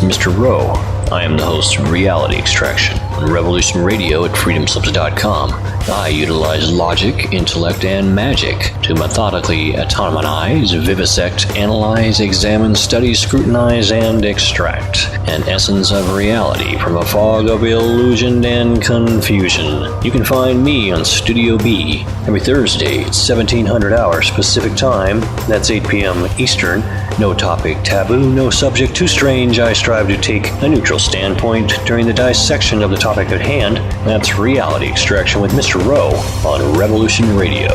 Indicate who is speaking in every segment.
Speaker 1: Mr. Rowe. I am the host of Reality Extraction on Revolution Radio at freedomslips.com. I utilize logic, intellect, and magic to methodically autonomize, vivisect, analyze, examine, study, scrutinize, and extract an essence of reality from a fog of illusion and confusion. You can find me on Studio B every Thursday at 1700 hours Pacific Time. That's 8 p.m. Eastern. No topic taboo, no subject too strange. I strive to take a neutral standpoint during the dissection of the topic at hand. That's Reality Extraction with Mr. Rowe on Revolution Radio.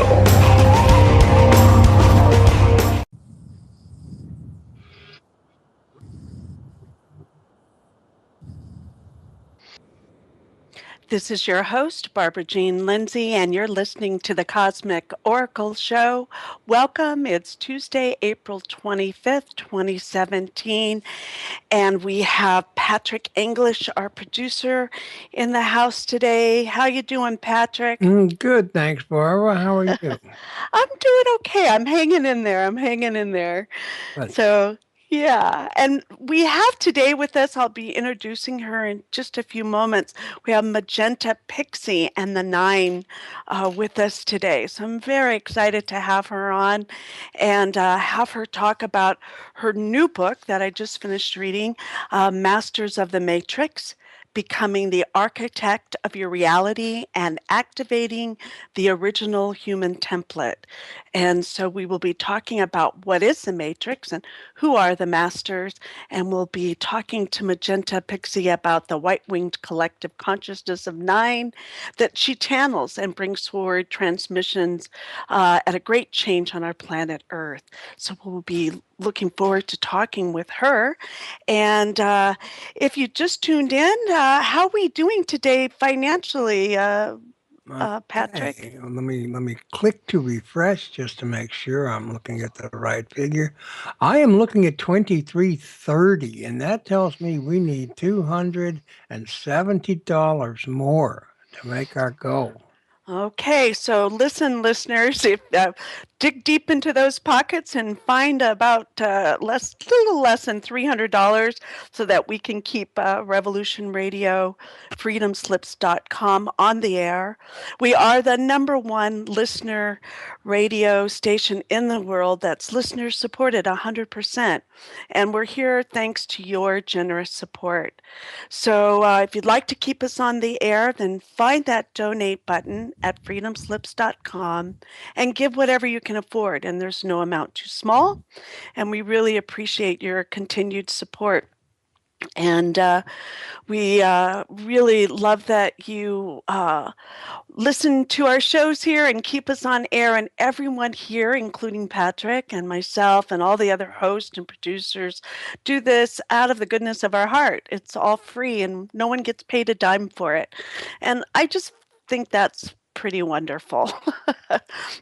Speaker 2: This is your host, Barbara Jean Lindsey, and you're listening to the Cosmic Oracle Show. Welcome. It's Tuesday, April 25th, 2017, and we have Patrick English, our producer, in the house today. How you doing, Patrick?
Speaker 3: Good, thanks, Barbara. How are you?
Speaker 2: I'm doing okay. I'm hanging in there.
Speaker 3: Good.
Speaker 2: So, yeah, and we have today with us, I'll be introducing her in just a few moments. We have Magenta Pixie and the Nine with us today. So I'm very excited to have her on and have her talk about her new book that I just finished reading, Masters of the Matrix: Becoming the Architect of Your Reality and Activating the Original Human Template. And so we will be talking about what is the Matrix and who are the masters, and we'll be talking to Magenta Pixie about the white-winged collective consciousness of nine that she channels and brings forward transmissions at a great change on our planet Earth. So we'll be looking forward to talking with her. And if you just tuned in, how are we doing today financially, Patrick?
Speaker 3: Okay. Let me click to refresh just to make sure I'm looking at the right figure. I am looking at 2330, and that tells me we need $270 more to make our goal.
Speaker 2: Okay, so listen, listeners, if dig deep into those pockets and find about little less than $300 so that we can keep Revolution Radio, freedomslips.com on the air. We are the #1 listener radio station in the world that's listener supported 100%. And we're here thanks to your generous support. So if you'd like to keep us on the air, then find that donate button at freedomslips.com and give whatever you can afford. And there's no amount too small. And we really appreciate your continued support. And we really love that you listen to our shows here and keep us on air. And everyone here, including Patrick and myself and all the other hosts and producers, do this out of the goodness of our heart. It's all free and no one gets paid a dime for it. And I just think that's pretty wonderful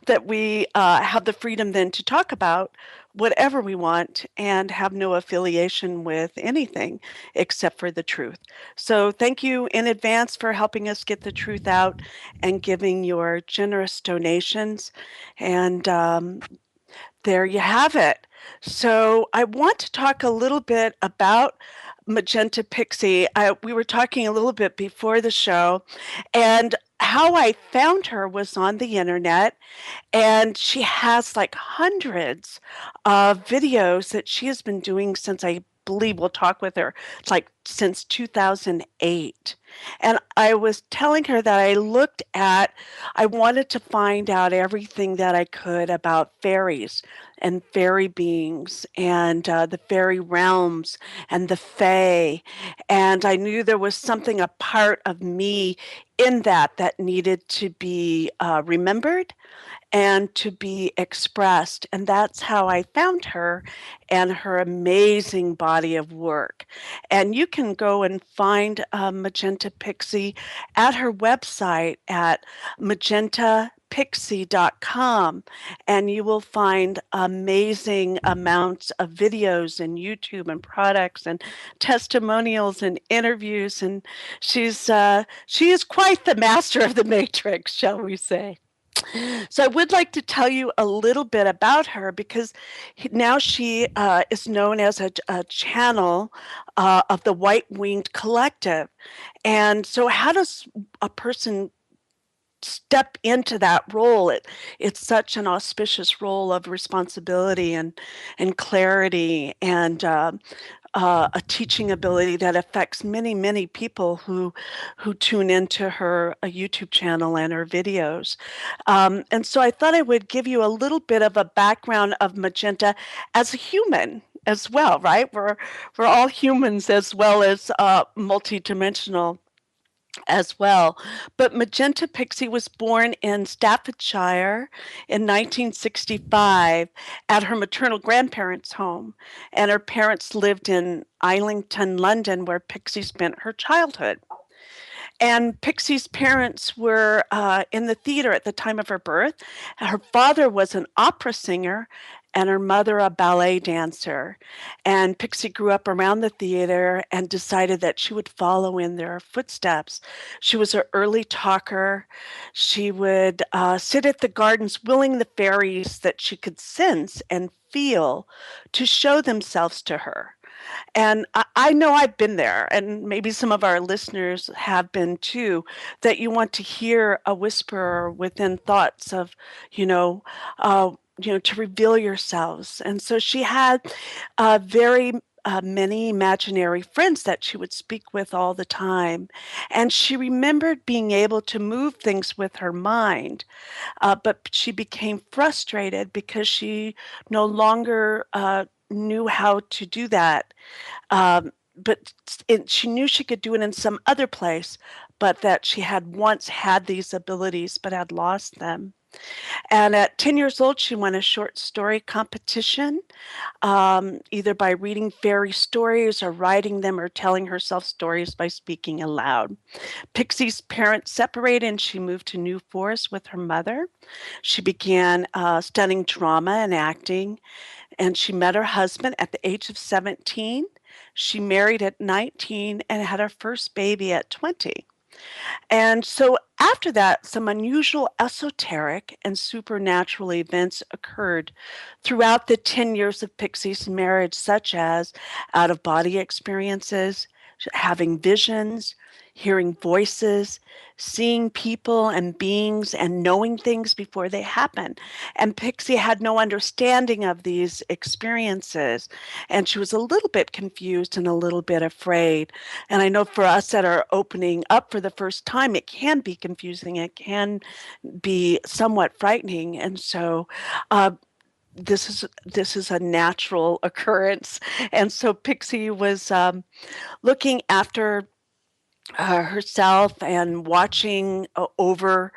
Speaker 2: that we have the freedom then to talk about whatever we want and have no affiliation with anything except for the truth. So thank you in advance for helping us get the truth out and giving your generous donations. And there you have it. So I want to talk a little bit about Magenta Pixie. We were talking a little bit before the show, and how I found her was on the internet, and she has like hundreds of videos that she has been doing since, I believe we'll talk with her, it's like since 2008. And I was telling her that I wanted to find out everything that I could about fairies and fairy beings and the fairy realms and the fae. And I knew there was something, a part of me in that needed to be remembered and to be expressed. And that's how I found her and her amazing body of work. And you can go and find Magenta Pixie at her website at magentapixie.com, and you will find amazing amounts of videos and YouTube and products and testimonials and interviews. And she is quite the master of the matrix, shall we say. So I would like to tell you a little bit about her because now she is known as a channel of the White Winged Collective. And so how does a person step into that role? It's such an auspicious role of responsibility and clarity and a teaching ability that affects many, many people who tune into her YouTube channel and her videos. And so I thought I would give you a little bit of a background of Magenta as a human as well, right? We're all humans as well as multidimensional as well. But Magenta Pixie was born in Staffordshire in 1965 at her maternal grandparents' home, and her parents lived in Islington, London, where Pixie spent her childhood. And Pixie's parents were in the theater at the time of her birth. Her father was an opera singer and her mother a ballet dancer. And Pixie grew up around the theater and decided that she would follow in their footsteps. She was an early talker. She would sit at the gardens willing the fairies that she could sense and feel to show themselves to her. And I know I've been there, and maybe some of our listeners have been too, that you want to hear a whisper within thoughts of, you know, to reveal yourselves. And so she had very many imaginary friends that she would speak with all the time. And she remembered being able to move things with her mind, but she became frustrated because she no longer knew how to do that. But she knew she could do it in some other place, but that she had once had these abilities but had lost them. And at 10 years old, she won a short story competition, either by reading fairy stories or writing them or telling herself stories by speaking aloud. Pixie's parents separated and she moved to New Forest with her mother. She began studying drama and acting, and she met her husband at the age of 17. She married at 19 and had her first baby at 20. And so after that, some unusual esoteric and supernatural events occurred throughout the 10 years of Pixie's marriage, such as out of body experiences, having visions, hearing voices, seeing people and beings, and knowing things before they happen. And Pixie had no understanding of these experiences, and she was a little bit confused and a little bit afraid. And I know for us that are opening up for the first time, it can be confusing. It can be somewhat frightening. And so this is a natural occurrence. And so Pixie was looking after herself and watching over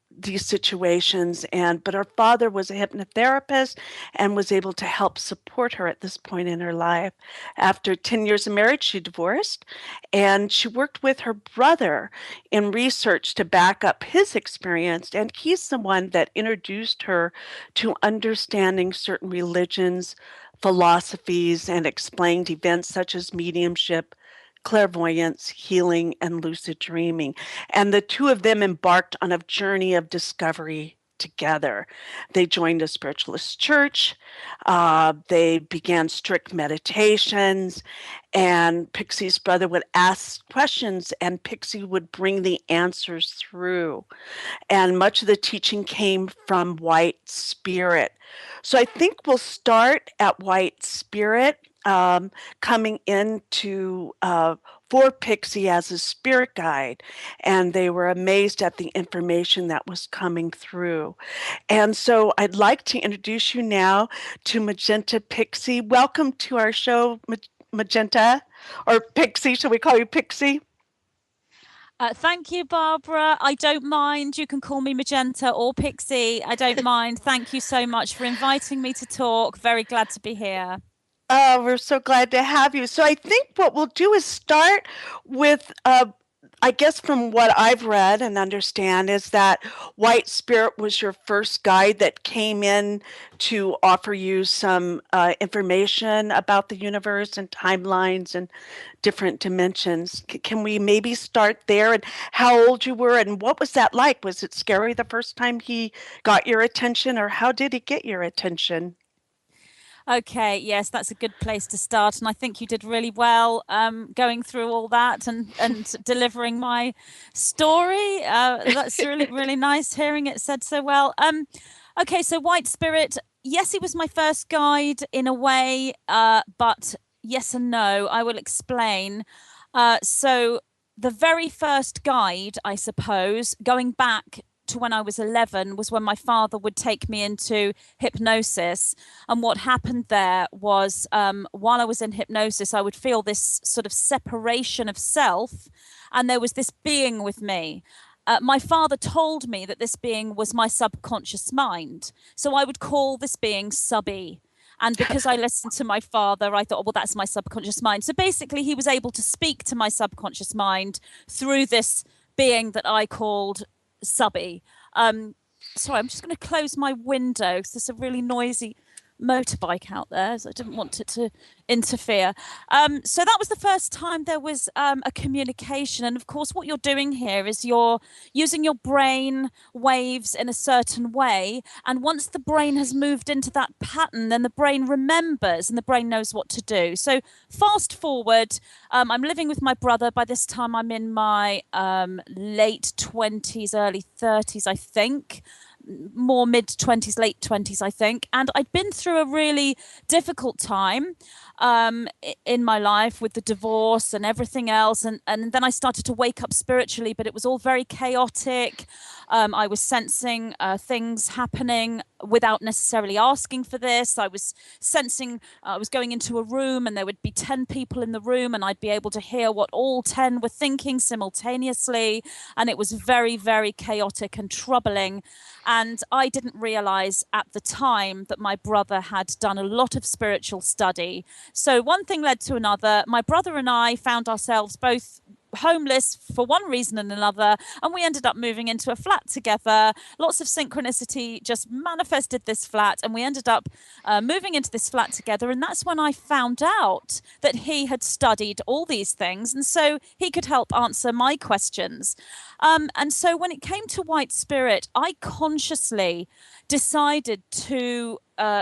Speaker 2: these situations, but her father was a hypnotherapist and was able to help support her at this point in her life. After 10 years of marriage, she divorced, and she worked with her brother in research to back up his experience, and he's the one that introduced her to understanding certain religions, philosophies, and explained events such as mediumship, clairvoyance, healing, and lucid dreaming. And the two of them embarked on a journey of discovery together. They joined a spiritualist church. They began strict meditations, and Pixie's brother would ask questions, and Pixie would bring the answers through. And much of the teaching came from White Spirit. So I think we'll start at White Spirit, coming into for Pixie as a spirit guide, and they were amazed at the information that was coming through. And so I'd like to introduce you now to Magenta Pixie. Welcome to our show, Magenta, or Pixie. Shall we call you Pixie?
Speaker 4: Thank you, Barbara. I don't mind. You can call me Magenta or Pixie. I don't mind. Thank you so much for inviting me to talk. Very glad to be here.
Speaker 2: Oh, we're so glad to have you. So I think what we'll do is start with I guess from what I've read and understand is that White Spirit was your first guide that came in to offer you some information about the universe and timelines and different dimensions. Can we maybe start there, and how old you were and what was that like? Was it scary the first time he got your attention, or how did he get your attention?
Speaker 4: Okay, yes, that's a good place to start, and I think you did really well going through all that and delivering my story. That's really nice hearing it said so well. Okay, so White Spirit, yes, he was my first guide in a way, but yes and no. I will explain. So the very first guide, I suppose, going back to when I was 11, was when my father would take me into hypnosis. And what happened there was while I was in hypnosis, I would feel this sort of separation of self, and there was this being with me. My father told me that this being was my subconscious mind. So I would call this being Subby. And because I listened to my father, I thought, oh, well, that's my subconscious mind. So basically, he was able to speak to my subconscious mind through this being that I called Subby. Sorry, I'm just going to close my window because there's a really noisy motorbike out there, so I didn't want it to interfere. So that was the first time there was a communication. And of course, what you're doing here is you're using your brain waves in a certain way. And once the brain has moved into that pattern, then the brain remembers and the brain knows what to do. So fast forward, I'm living with my brother. By this time, I'm in my late 20s, early 30s, I think. More mid 20s, late 20s, I think. And I'd been through a really difficult time in my life with the divorce and everything else. And then I started to wake up spiritually, but it was all very chaotic. I was sensing things happening without necessarily asking for this. I was sensing I was going into a room and there would be 10 people in the room and I'd be able to hear what all 10 were thinking simultaneously. And it was very, very chaotic and troubling. And I didn't realize at the time that my brother had done a lot of spiritual study. So one thing led to another. My brother and I found ourselves both homeless for one reason and another, and we ended up moving into a flat together. Lots of synchronicity just manifested this flat, and we ended up moving into this flat together. And that's when I found out that he had studied all these things, and so he could help answer my questions. And so when it came to White Spirit, I consciously decided to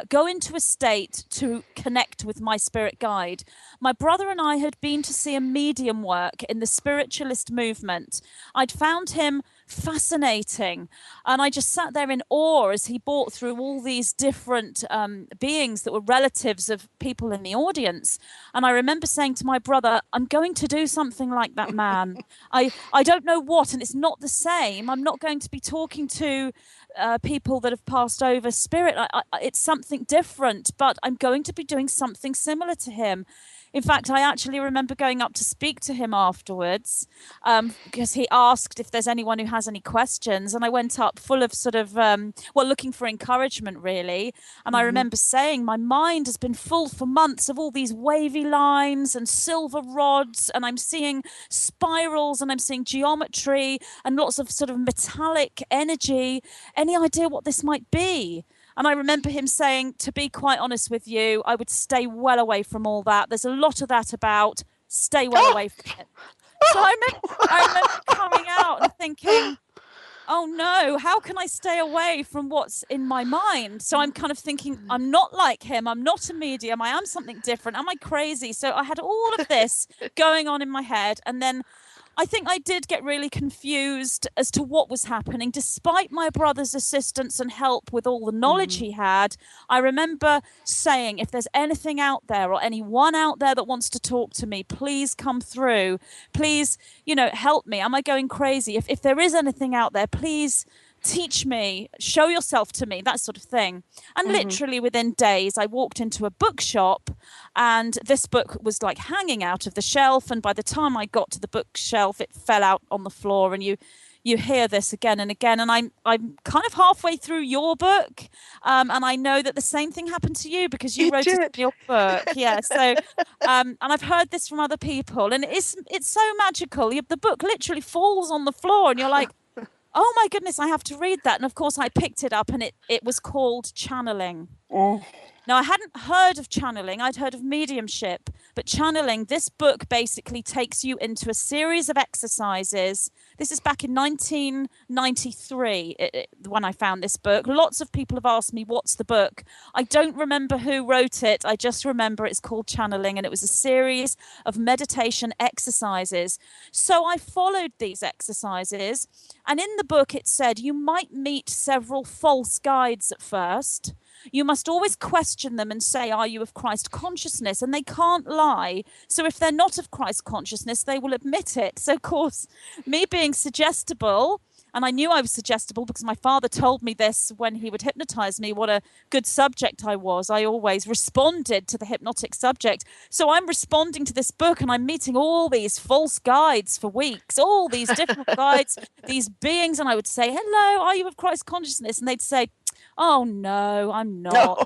Speaker 4: go into a state to connect with my spirit guide. My brother and I had been to see a medium work in the spiritualist movement. I'd found him fascinating, and I just sat there in awe as he brought through all these different beings that were relatives of people in the audience. And I remember saying to my brother, I'm going to do something like that man. I don't know what, and it's not the same. I'm not going to be talking to people that have passed over spirit. It's something different, but I'm going to be doing something similar to him. In fact, I actually remember going up to speak to him afterwards because he asked if there's anyone who has any questions. And I went up full of sort of, looking for encouragement, really. And I remember saying, my mind has been full for months of all these wavy lines and silver rods. And I'm seeing spirals and I'm seeing geometry and lots of sort of metallic energy. Any idea what this might be? And I remember him saying, to be quite honest with you, I would stay well away from all that. There's a lot of that about. Stay well away from it. So I remember coming out and thinking, oh no, how can I stay away from what's in my mind? So I'm kind of thinking, I'm not like him. I'm not a medium. I am something different. Am I crazy? So I had all of this going on in my head. And then I think I did get really confused as to what was happening. Despite my brother's assistance and help with all the knowledge he had, I remember saying, if there's anything out there or anyone out there that wants to talk to me, please come through. Please, help me. Am I going crazy? If there is anything out there, please teach me, show yourself to me, that sort of thing. And literally within days, I walked into a bookshop and this book was like hanging out of the shelf. And by the time I got to the bookshelf, it fell out on the floor. And you you hear this again and again. And I'm kind of halfway through your book, and I know that the same thing happened to you because you wrote it in your book. Yeah. So, and I've heard this from other people, and it's so magical. The book literally falls on the floor, and you're like, oh my goodness, I have to read that. And of course, I picked it up, and it was called Channeling. Now, I hadn't heard of channeling. I'd heard of mediumship, but channeling, this book basically takes you into a series of exercises. This is back in 1993 when I found this book. Lots of people have asked me, what's the book? I don't remember who wrote it. I just remember it's called Channeling, and it was a series of meditation exercises. So I followed these exercises, and in the book it said you might meet several false guides at first. You must always question them and say, are you of Christ consciousness? And they can't lie. So if they're not of Christ consciousness, they will admit it. So, of course, me being suggestible, and I knew I was suggestible because my father told me this when he would hypnotize me, what a good subject I was. I always responded to the hypnotic subject. So I'm responding to this book, and I'm meeting all these false guides for weeks, all these different guides, these beings. And I would say, hello, are you of Christ consciousness? And they'd say, oh, no, I'm not. No.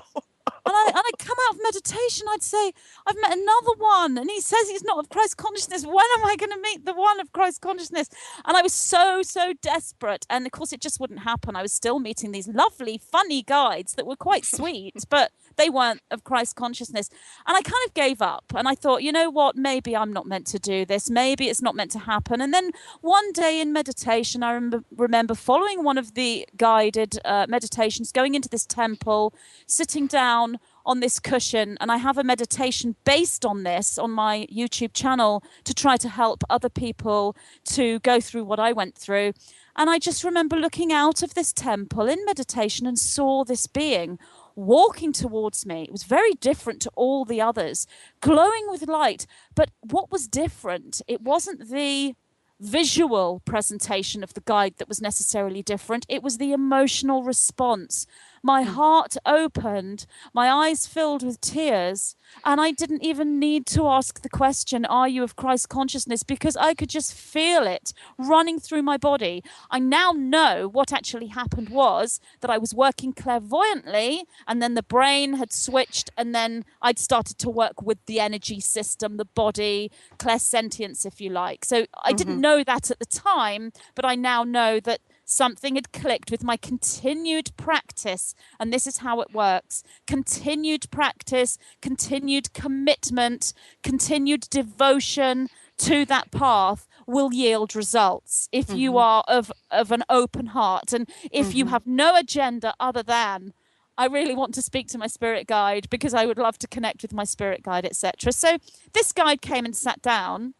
Speaker 4: And I come out of meditation, I'd say, I've met another one, and he says he's not of Christ consciousness. When am I going to meet the one of Christ consciousness? And I was so desperate. And of course, it just wouldn't happen. I was still meeting these lovely, funny guides that were quite sweet, but they weren't of Christ consciousness. And I kind of gave up, and I thought, you know what, maybe I'm not meant to do this. Maybe it's not meant to happen. And then one day in meditation, I remember following one of the guided meditations, going into this temple, sitting down on this cushion, and I have a meditation based on this on my YouTube channel to try to help other people to go through what I went through. And I just remember looking out of this temple in meditation and saw this being walking towards me. It was very different to all the others, glowing with light. But what was different, it wasn't the visual presentation of the guide that was necessarily different. It was the emotional response. My heart opened, my eyes filled with tears, and I didn't even need to ask the question, are you of Christ consciousness? Because I could just feel it running through my body. I now know what actually happened was that I was working clairvoyantly, and then the brain had switched, and then I'd started to work with the energy system, the body, clairsentience, if you like. So I didn't know that at the time, but I now know that something had clicked with my continued practice. And this is how it works. Continued practice, continued commitment, continued devotion to that path will yield results if you are of an open heart. And if you have no agenda other than, I really want to speak to my spirit guide because I would love to connect with my spirit guide, etc. So this guide came and sat down,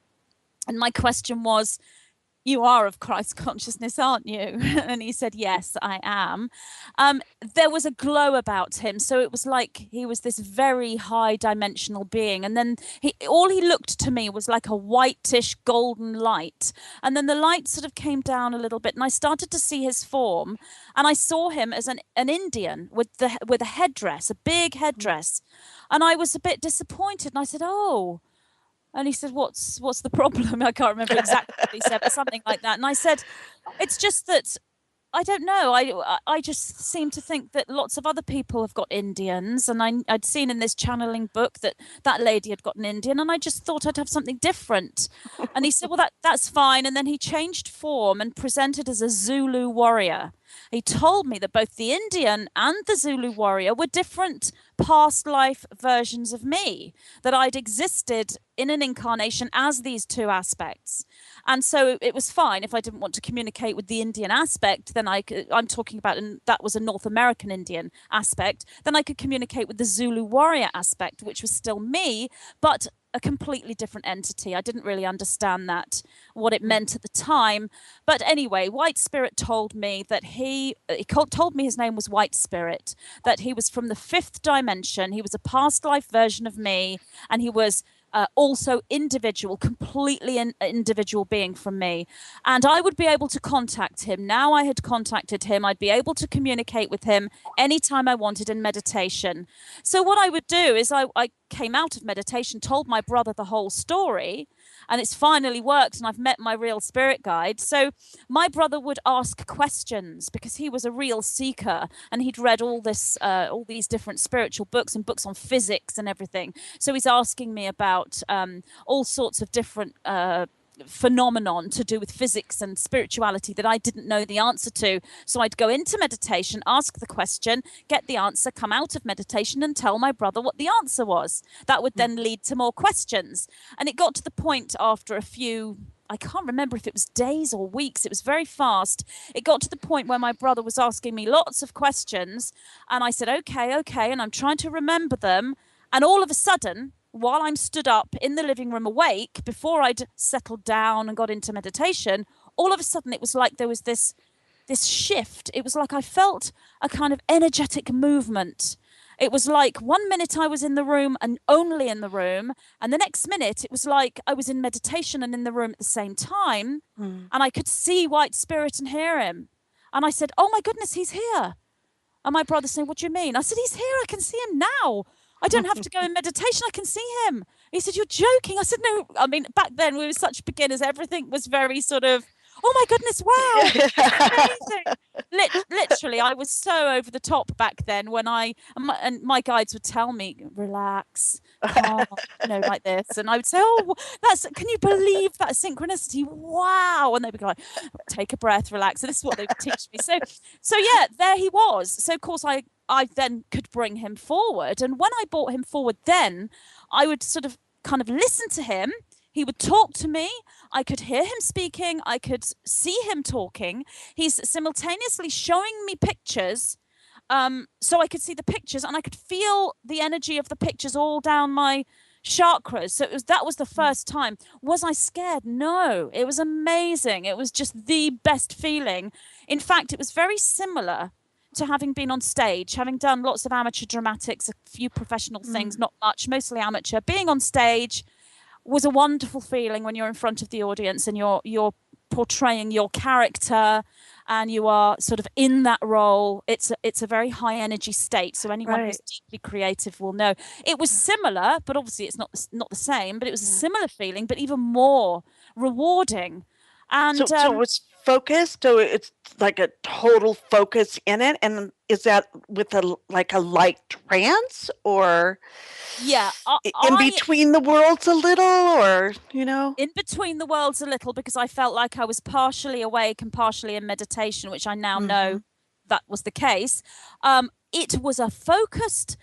Speaker 4: and my question was, you are of Christ consciousness, aren't you? And he said, yes, I am. There was a glow about him. So it was like he was this very high dimensional being. And then all he looked to me was like a whitish golden light. And then the light sort of came down a little bit, and I started to see his form. And I saw him as an Indian with a headdress, a big headdress. And I was a bit disappointed. And I said, oh. And he said, what's the problem? I can't remember exactly what he said, but something like that. And I said, it's just that, I don't know. I just seem to think that lots of other people have got Indians. And I'd seen in this channeling book that lady had got an Indian. And I just thought I'd have something different. And he said, well, that's fine. And then he changed form and presented as a Zulu warrior. He told me that both the Indian and the Zulu warrior were different past life versions of me, that I'd existed in an incarnation as these two aspects. And so it was fine if I didn't want to communicate with the Indian aspect, then I'm talking about, and that was a North American Indian aspect, then I could communicate with the Zulu warrior aspect, which was still me, but a completely different entity. I didn't really understand what it meant at the time. But anyway, White Spirit told me that he told me his name was White Spirit, that he was from the fifth dimension. He was a past life version of me, and he was also individual, completely an individual being from me. And I would be able to contact him. Now I had contacted him. I'd be able to communicate with him anytime I wanted in meditation. So what I would do is I came out of meditation, told my brother the whole story, and it's finally worked, and I've met my real spirit guide. So my brother would ask questions because he was a real seeker, and he'd read all these different spiritual books and books on physics and everything. So he's asking me about all sorts of different phenomenon to do with physics and spirituality that I didn't know the answer to. So I'd go into meditation, ask the question, get the answer, come out of meditation and tell my brother what the answer was. That would then lead to more questions. And it got to the point after a few, I can't remember if it was days or weeks, it was very fast. It got to the point where my brother was asking me lots of questions, and I said, okay, and I'm trying to remember them. And all of a sudden, while I'm stood up in the living room awake, before I'd settled down and got into meditation, all of a sudden it was like there was this shift. It was like I felt a kind of energetic movement. It was like 1 minute I was in the room and only in the room, and the next minute it was like I was in meditation and in the room at the same time, and I could see White Spirit and hear him. And I said, oh my goodness, he's here. And my brother saying, what do you mean? I said, he's here. I can see him now. I don't have to go in meditation. I can see him. He said, you're joking. I said, no. I mean, back then we were such beginners. Everything was very sort of, oh my goodness, wow. Amazing. Literally, I was so over the top back then when and my guides would tell me, relax, calm, like this. And I would say, oh, can you believe that synchronicity? Wow. And they would go like, take a breath, relax. So this is what they would teach me. So yeah, there he was. So of course I then could bring him forward. And when I brought him forward, then I would sort of kind of listen to him. He would talk to me. I could hear him speaking. I could see him talking. He's simultaneously showing me pictures. So I could see the pictures and I could feel the energy of the pictures all down my chakras. So that was the first time. Was I scared? No, it was amazing. It was just the best feeling. In fact, it was very similar to having been on stage, having done lots of amateur dramatics, a few professional things, not much, mostly amateur. Being on stage was a wonderful feeling when you're in front of the audience and you're portraying your character and you are sort of in that role. It's a very high energy state. So anyone who's deeply creative will know. It was similar, but obviously it's not the same, but it was a similar feeling, but even more rewarding. And
Speaker 2: so it was focused. So it's like a total focus in it. And is that with a light trance, or in between the worlds a little, or
Speaker 4: in between the worlds a little, because I felt like I was partially awake and partially in meditation, which I now know that was the case. It was a focused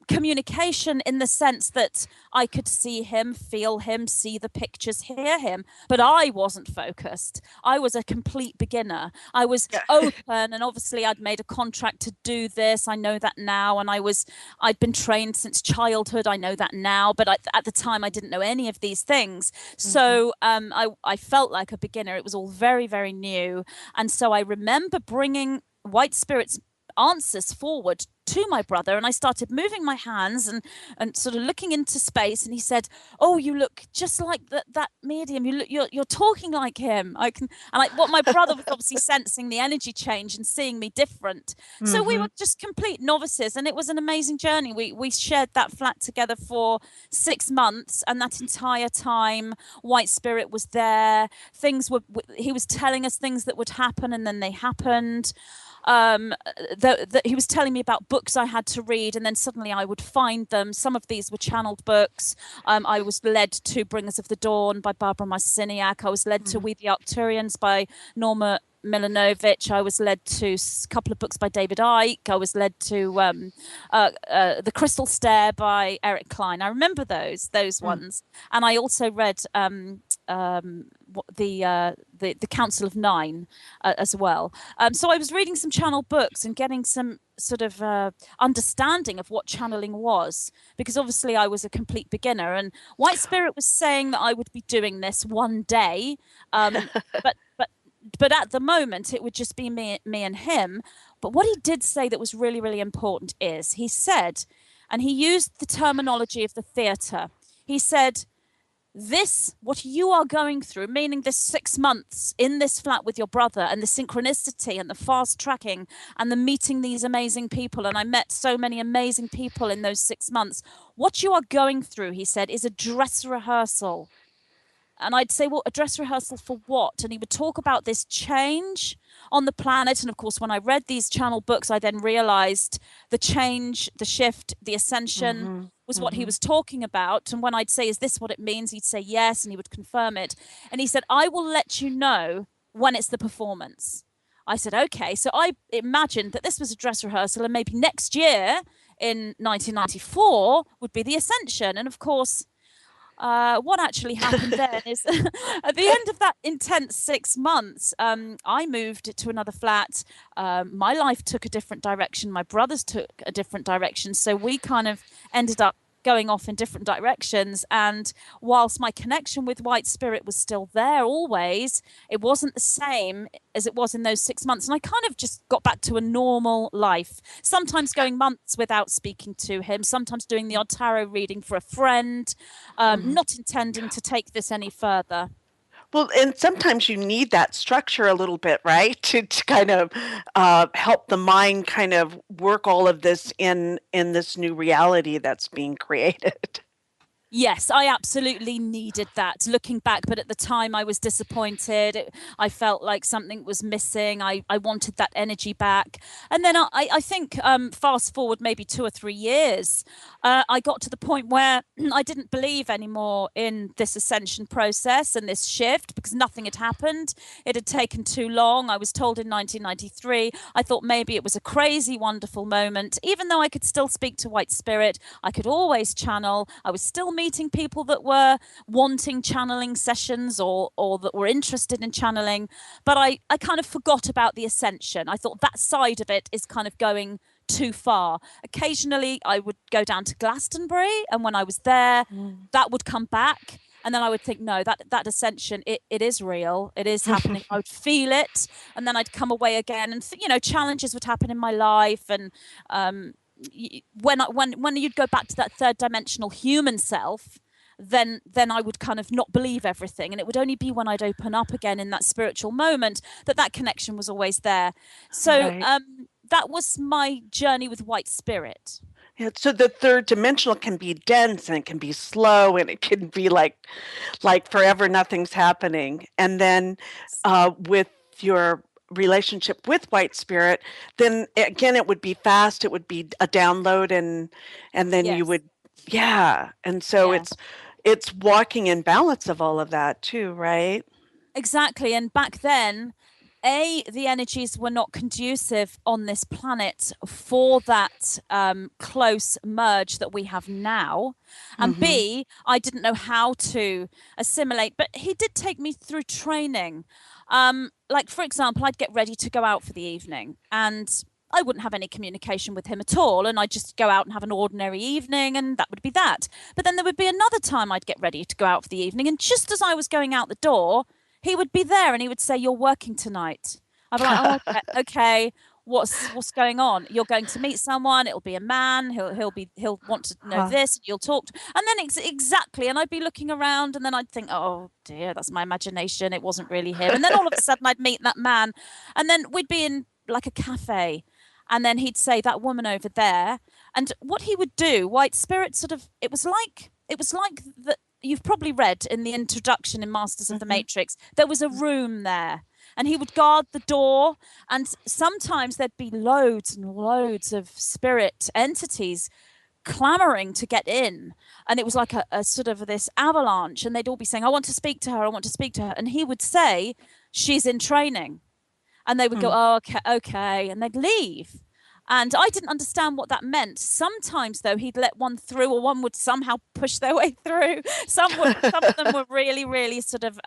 Speaker 4: communication in the sense that I could see him, feel him, see the pictures, hear him, but I wasn't focused. I was a complete beginner. I was open, and obviously I'd made a contract to do this. I know that now, and I'd been trained since childhood. I know that now, but at the time I didn't know any of these things. So I felt like a beginner. It was all very, very new, and so I remember bringing White Spirit's answers forward to my brother, and I started moving my hands and sort of looking into space, and he said, oh, you look just like that medium. You're talking like him. What my brother was obviously sensing the energy change and seeing me different. So we were just complete novices, and it was an amazing journey. We shared that flat together for 6 months, and that entire time White Spirit was there. He was telling us things that would happen, and then they happened. He was telling me about books I had to read, and then suddenly I would find them. Some of these were channeled books. I was led to Bringers of the Dawn by Barbara Marciniak. I was led to We the Arcturians by Norma Milanovic. I was led to a couple of books by David Icke. I was led to The Crystal Stair by Eric Klein. I remember those ones. And I also read the Council of Nine as well. So I was reading some channeled books and getting some sort of understanding of what channeling was, because obviously I was a complete beginner, and White Spirit was saying that I would be doing this one day, but at the moment it would just be me and him. But what he did say that was really, really important is he said, and he used the terminology of the theatre, he said, what you are going through, meaning this 6 months in this flat with your brother, and the synchronicity and the fast tracking and the meeting these amazing people, and I met so many amazing people in those 6 months. What you are going through, he said, is a dress rehearsal. And I'd say, well, a dress rehearsal for what? And he would talk about this change on the planet. And of course, when I read these channel books, I then realized the change, the shift, the ascension was what he was talking about. And when I'd say, is this what it means? He'd say yes, and he would confirm it. And he said, I will let you know when it's the performance. I said, okay. So I imagined that this was a dress rehearsal, and maybe next year in 1994 would be the Ascension. And of course, what actually happened then is at the end of that intense 6 months, I moved to another flat. My life took a different direction. My brothers took a different direction. So we kind of ended up going off in different directions. And whilst my connection with White Spirit was still there always, it wasn't the same as it was in those 6 months. And I kind of just got back to a normal life, sometimes going months without speaking to him, sometimes doing the odd tarot reading for a friend, not intending to take this any further.
Speaker 2: Well, and sometimes you need that structure a little bit, right? To kind of help the mind kind of work all of this in this new reality that's being created.
Speaker 4: Yes, I absolutely needed that looking back. But at the time I was disappointed. I felt like something was missing. I wanted that energy back. And then I think fast forward maybe 2 or 3 years, I got to the point where I didn't believe anymore in this ascension process and this shift, because nothing had happened. It had taken too long. I was told in 1993, I thought maybe it was a crazy, wonderful moment. Even though I could still speak to White Spirit, I could always channel. I was still meeting people that were wanting channeling sessions or that were interested in channeling. But I kind of forgot about the ascension. I thought that side of it is kind of going too far. Occasionally I would go down to Glastonbury, and when I was there, that would come back. And then I would think, no, that ascension, it is real. It is happening. I would feel it. And then I'd come away again, and, challenges would happen in my life. And when you'd go back to that third dimensional human self, then I would kind of not believe everything. And it would only be when I'd open up again in that spiritual moment that connection was always there. So
Speaker 2: Right.
Speaker 4: That was my journey with White Spirit.
Speaker 2: Yeah, so the third dimensional can be dense, and it can be slow, and it can be like forever nothing's happening. And then with your relationship with White Spirit, then again it would be fast. It would be a download, and then you
Speaker 4: Yes.
Speaker 2: would, yeah. And so
Speaker 4: Yeah.
Speaker 2: it's walking in balance of all of that too, right?
Speaker 4: Exactly. And back then, the energies were not conducive on this planet for that close merge that we have now. And B, I didn't know how to assimilate. But he did take me through training. Like, for example, I'd get ready to go out for the evening, and I wouldn't have any communication with him at all. And I'd just go out and have an ordinary evening, and that would be that. But then there would be another time I'd get ready to go out for the evening. And just as I was going out the door, he would be there, and he would say, "You're working tonight." I'd be like, "Oh, okay. What's going on? You're going to meet someone. It'll be a man. He'll want to know this. You'll talk." And then exactly. And I'd be looking around, and then I'd think, "Oh dear, that's my imagination. It wasn't really him." And then all of a sudden, I'd meet that man, and then we'd be in like a cafe, and then he'd say, "That woman over there." And what he would do, White Spirit, sort of, it was like that. You've probably read in the introduction in Masters of the Matrix, there was a room there, and he would guard the door, and sometimes there'd be loads and loads of spirit entities clamoring to get in, and it was like a sort of this avalanche, and they'd all be saying, "I want to speak to her, I want to speak to her," and he would say, "She's in training," and they would go, "Oh, okay," and they'd leave. And I didn't understand what that meant. Sometimes, though, he'd let one through, or one would somehow push their way through. Some of them were really, really sort of,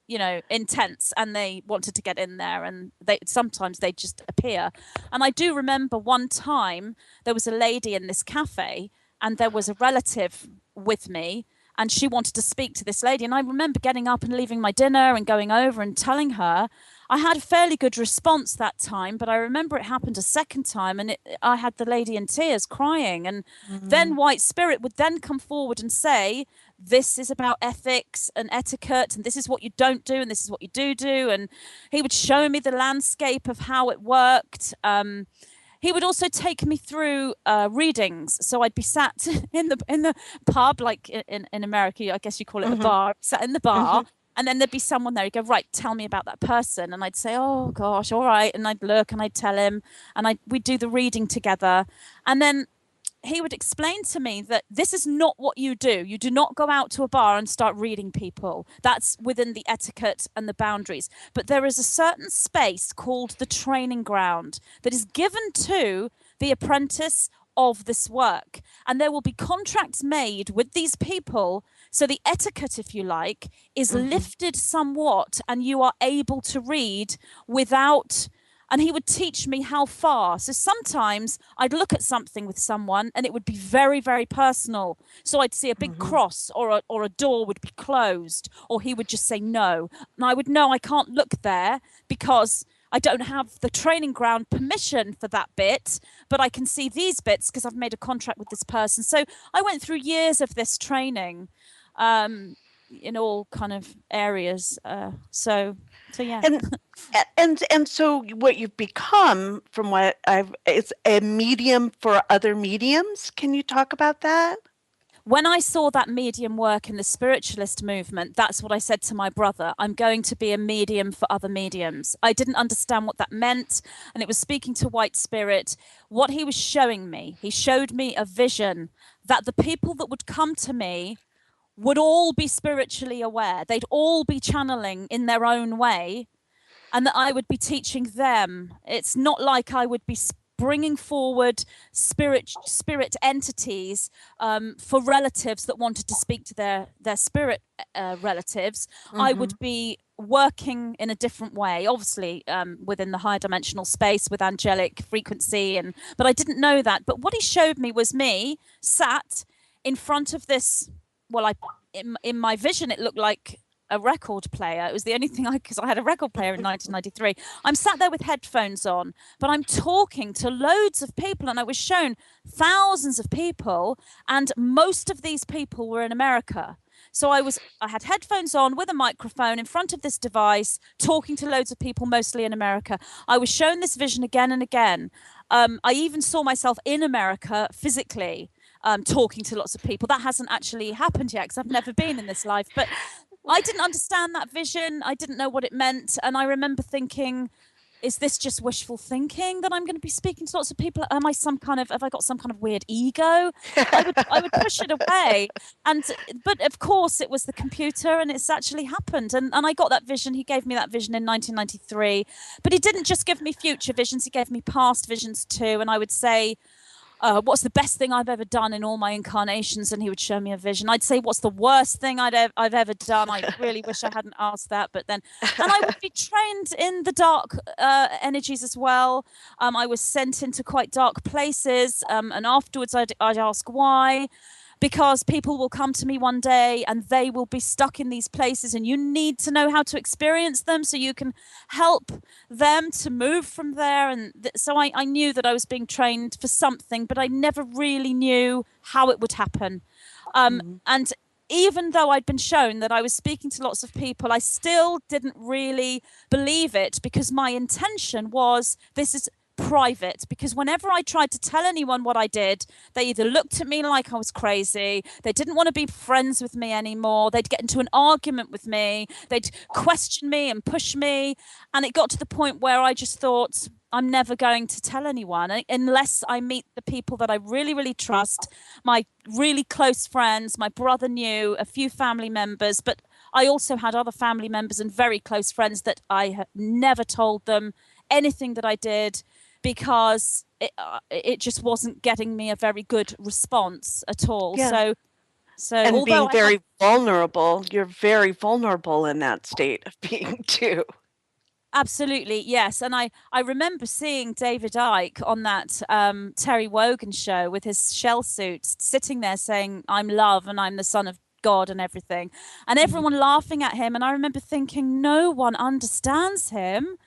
Speaker 4: intense, and they wanted to get in there, and sometimes they'd just appear. And I do remember one time there was a lady in this cafe, and there was a relative with me, and she wanted to speak to this lady. And I remember getting up and leaving my dinner and going over and telling her. I had a fairly good response that time, but I remember it happened a second time, and I had the lady in tears crying. And then White Spirit would then come forward and say, this is about ethics and etiquette, and this is what you don't do, and this is what you do. And he would show me the landscape of how it worked. He would also take me through readings. So I'd be sat in the pub, like in America, I guess you call it a bar, sat in the bar. And then there'd be someone there. He'd go, right, tell me about that person. And I'd say, oh, gosh, all right. And I'd look and I'd tell him. And we'd do the reading together. And then he would explain to me that this is not what you do. You do not go out to a bar and start reading people. That's within the etiquette and the boundaries. But there is a certain space called the training ground that is given to the apprentice of this work. And there will be contracts made with these people. So the etiquette, if you like, is lifted somewhat, and you are able to read without. And he would teach me how far. So sometimes I'd look at something with someone and it would be very, very personal. So I'd see a big cross, or a door would be closed, or he would just say no. And I would know I can't look there because I don't have the training ground permission for that bit, but I can see these bits because I've made a contract with this person. So I went through years of this training in all kind of areas. So yeah.
Speaker 2: And so what you've become, from what it's a medium for other mediums. Can you talk about that?
Speaker 4: When I saw that medium work in the spiritualist movement, that's what I said to my brother. I'm going to be a medium for other mediums. I didn't understand what that meant. And it was speaking to White Spirit. What he was showing me, he showed me a vision that the people that would come to me would all be spiritually aware. They'd all be channeling in their own way, and that I would be teaching them. It's not like I would be bringing forward spirit entities for relatives that wanted to speak to their spirit relatives. I would be working in a different way, obviously within the higher dimensional space with angelic frequency, but I didn't know that. But what he showed me was me sat in front of this. Well, in my vision, it looked like a record player. It was the only thing because I had a record player in 1993. I'm sat there with headphones on, but I'm talking to loads of people, and I was shown thousands of people, and most of these people were in America. So I had headphones on with a microphone in front of this device, talking to loads of people, mostly in America. I was shown this vision again and again. I even saw myself in America physically, talking to lots of people. That hasn't actually happened yet because I've never been in this life. But I didn't understand that vision. I didn't know what it meant. And I remember thinking, is this just wishful thinking that I'm going to be speaking to lots of people? Have I got some kind of weird ego? I would push it away. But of course it was the computer, and it's actually happened. And I got that vision. He gave me that vision in 1993. But he didn't just give me future visions. He gave me past visions too. And I would say, what's the best thing I've ever done in all my incarnations? And he would show me a vision. I'd say, what's the worst thing I've ever done? I really wish I hadn't asked that. But then, and I would be trained in the dark energies as well. I was sent into quite dark places. And afterwards I'd ask why. Because people will come to me one day and they will be stuck in these places, and you need to know how to experience them so you can help them to move from there. And so I knew that I was being trained for something, but I never really knew how it would happen. And even though I'd been shown that I was speaking to lots of people, I still didn't really believe it, because my intention was, this is private. Because whenever I tried to tell anyone what I did, they either looked at me like I was crazy, they didn't want to be friends with me anymore, they'd get into an argument with me, they'd question me and push me. And it got to the point where I just thought, I'm never going to tell anyone unless I meet the people that I really, really trust, my really close friends. My brother knew, a few family members, but I also had other family members and very close friends that I had never told them anything that I did, because it just wasn't getting me a very good response at all.
Speaker 2: Yeah.
Speaker 4: So
Speaker 2: and being very vulnerable, you're very vulnerable in that state of being too.
Speaker 4: Absolutely, yes. And I remember seeing David Icke on that Terry Wogan show with his shell suit, sitting there saying, I'm love and I'm the son of God and everything. And everyone laughing at him. And I remember thinking, no one understands him.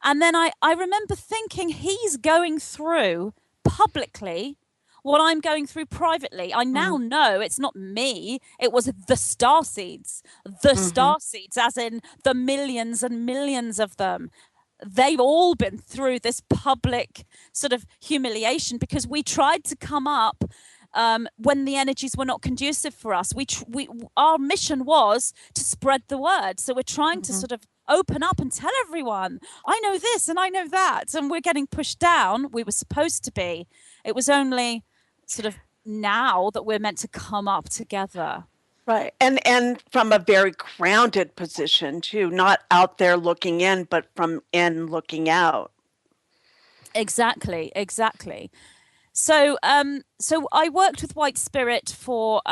Speaker 4: And then I remember thinking, he's going through publicly what I'm going through privately. I now know it's not me. It was the Starseeds. The Starseeds, as in the millions and millions of them. They've all been through this public sort of humiliation because we tried to come up when the energies were not conducive for us. Our mission was to spread the word. So we're trying to sort of open up and tell everyone, I know this and I know that. And we're getting pushed down. We were supposed to be. It was only sort of now that we're meant to come up together.
Speaker 2: Right. And from a very grounded position too, not out there looking in, but from in looking out.
Speaker 4: Exactly. So so I worked with White Spirit for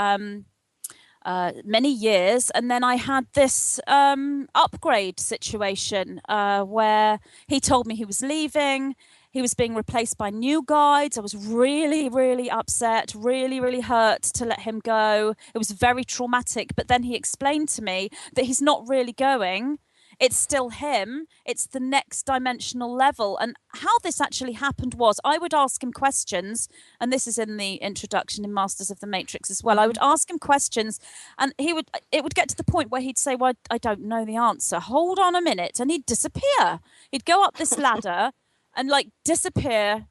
Speaker 4: many years, and then I had this upgrade situation where he told me he was leaving. He was being replaced by new guides. I was really, really upset, really, really hurt to let him go. It was very traumatic. But then he explained to me that he's not really going. It's still him. It's the next dimensional level. And how this actually happened was I would ask him questions, and this is in the introduction in Masters of the Matrix as well. I would ask him questions, and it would get to the point where he'd say, well, I don't know the answer. Hold on a minute. And he'd disappear. He'd go up this ladder and like disappear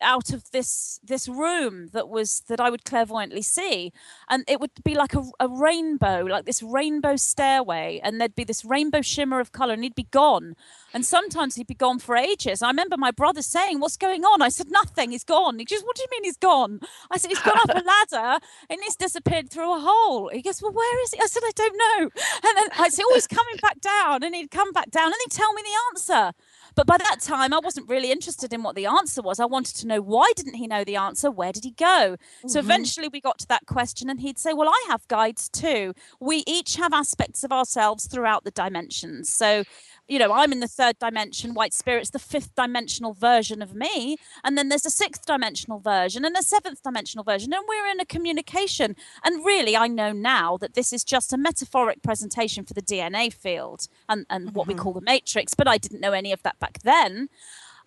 Speaker 4: out of this room that I would clairvoyantly see, and it would be like a rainbow, like this rainbow stairway, and there'd be this rainbow shimmer of color, and he'd be gone. And sometimes he'd be gone for ages. I remember my brother saying, what's going on? I said, nothing, he's gone. He goes, what do you mean he's gone? I said, he's gone up a ladder and he's disappeared through a hole. He goes, well, where is he? I said, I don't know. And then I said, oh, he's coming back down. And he'd come back down and he'd tell me the answer. But by that time, I wasn't really interested in what the answer was. I wanted to know, why didn't he know the answer? Where did he go? So eventually we got to that question, and he'd say, well, I have guides too. We each have aspects of ourselves throughout the dimensions. So, you know, I'm in the third dimension. White Spirit's the fifth dimensional version of me. And then there's a sixth dimensional version and a seventh dimensional version. And we're in a communication. And really, I know now that this is just a metaphoric presentation for the DNA field and what we call the matrix. But I didn't know any of that back then.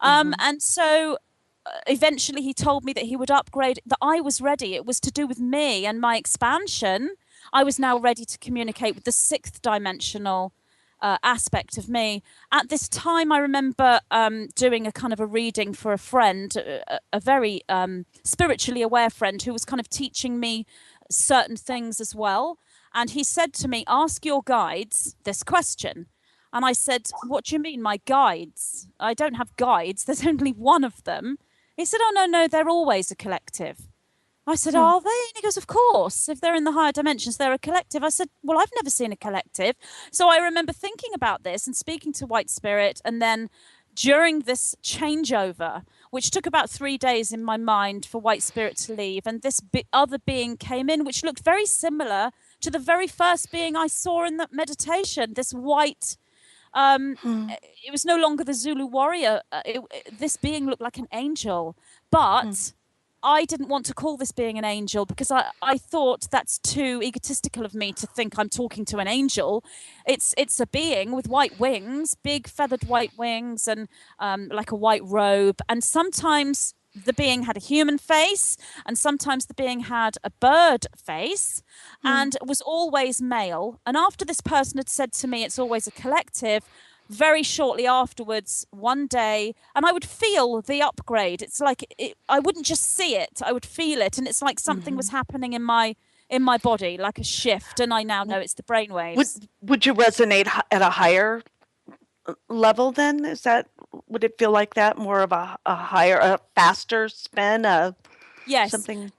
Speaker 4: And so eventually he told me that he would upgrade, that I was ready. It was to do with me and my expansion. I was now ready to communicate with the sixth dimensional aspect of me. At this time, I remember doing a kind of a reading for a friend, a very spiritually aware friend who was kind of teaching me certain things as well. And he said to me, ask your guides this question. And I said, what do you mean, my guides? I don't have guides. There's only one of them. He said, oh, no, they're always a collective. I said, are they? And he goes, of course. If they're in the higher dimensions, they're a collective. I said, well, I've never seen a collective. So I remember thinking about this and speaking to White Spirit. And then during this changeover, which took about 3 days in my mind for White Spirit to leave, and this other being came in, which looked very similar to the very first being I saw in that meditation, this white... It was no longer the Zulu warrior. This being looked like an angel. But... I didn't want to call this being an angel because I thought that's too egotistical of me to think I'm talking to an angel. It's a being with white wings, big feathered white wings, and like a white robe. And sometimes the being had a human face, and sometimes the being had a bird face, and was always male. And after this person had said to me, it's always a collective, very shortly afterwards, one day, and I would feel the upgrade. It's like I wouldn't just see it, I would feel it, and it's like something was happening in my body, like a shift, and I now know it's the brainwaves.
Speaker 2: Would you resonate at a higher level then? Would it feel like that, more of a higher, a faster spin,
Speaker 4: yes,
Speaker 2: something?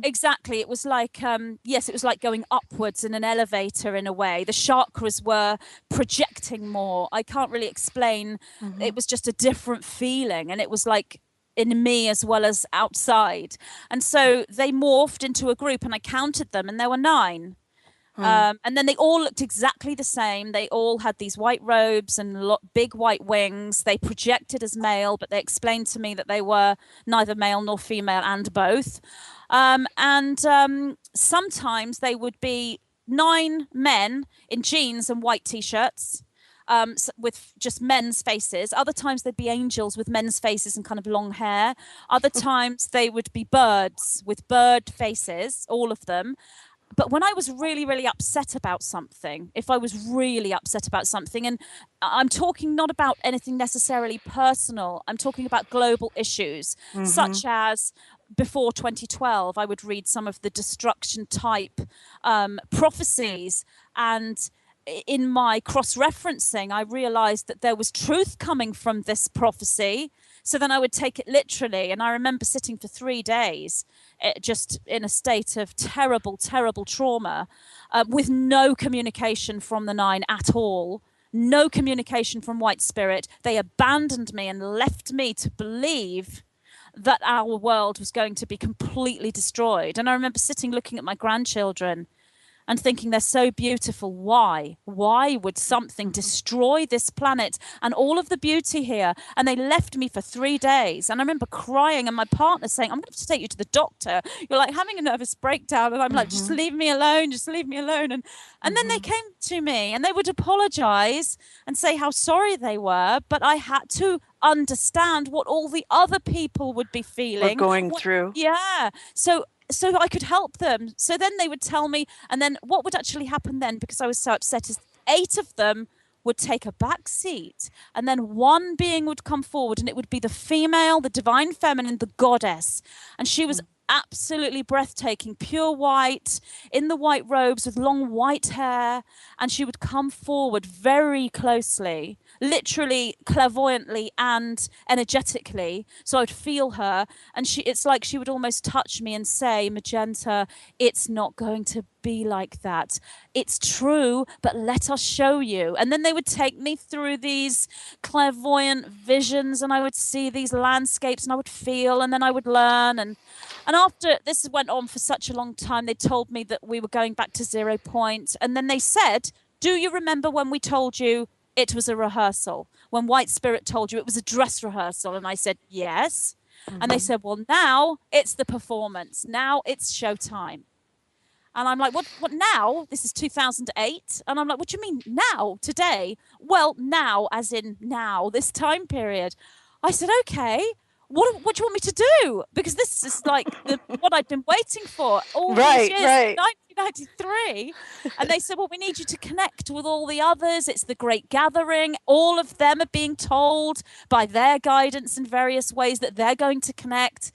Speaker 4: Exactly. It was like it was like going upwards in an elevator in a way. The chakras were projecting more. I can't really explain. It was just a different feeling, and it was like in me as well as outside. And so they morphed into a group, and I counted them, and there were 9. And then they all looked exactly the same. They all had these white robes and big white wings. They projected as male, but they explained to me that they were neither male nor female, and both. Sometimes they would be 9 men in jeans and white T-shirts. with just men's faces. Other times they'd be angels with men's faces and kind of long hair. Other times they would be birds with bird faces, all of them. But when I was really, really upset about something, if I was really upset about something, and I'm talking not about anything necessarily personal, I'm talking about global issues, such as before 2012, I would read some of the destruction type prophecies, and in my cross-referencing, I realized that there was truth coming from this prophecy. So then I would take it literally. And I remember sitting for 3 days just in a state of terrible, terrible trauma with no communication from the nine at all. No communication from White Spirit. They abandoned me and left me to believe that our world was going to be completely destroyed. And I remember sitting looking at my grandchildren and thinking they're so beautiful. Why? Why would something destroy this planet and all of the beauty here? And they left me for 3 days. And I remember crying and my partner saying, I'm going to have to take you to the doctor. You're like having a nervous breakdown. And I'm like, just leave me alone. Just leave me alone. And then they came to me and they would apologize and say how sorry they were. But I had to understand what all the other people would be feeling.
Speaker 2: Going through.
Speaker 4: Yeah. So I could help them. So then they would tell me, and then what would actually happen then, because I was so upset, is 8 of them would take a back seat, and then one being would come forward, and it would be the female, the divine feminine, the goddess. And she was absolutely breathtaking, pure white, in the white robes with long white hair. And she would come forward very closely, literally clairvoyantly and energetically. So I would feel her, and it's like she would almost touch me and say, Magenta, it's not going to be like that. It's true, but let us show you. And then they would take me through these clairvoyant visions, and I would see these landscapes, and I would feel, and then I would learn. And after this went on for such a long time, they told me that we were going back to 0 point. And then they said, do you remember when we told you it was a rehearsal? When White Spirit told you it was a dress rehearsal? And I said, yes. And they said, well, now it's the performance. Now it's showtime. And I'm like, what now? This is 2008. And I'm like, what do you mean now, today? Well, now, as in now, this time period. I said, okay. What do you want me to do? Because this is like what I'd been waiting for all these years, 1993. And they said, well, we need you to connect with all the others. It's the great gathering. All of them are being told by their guidance in various ways that they're going to connect.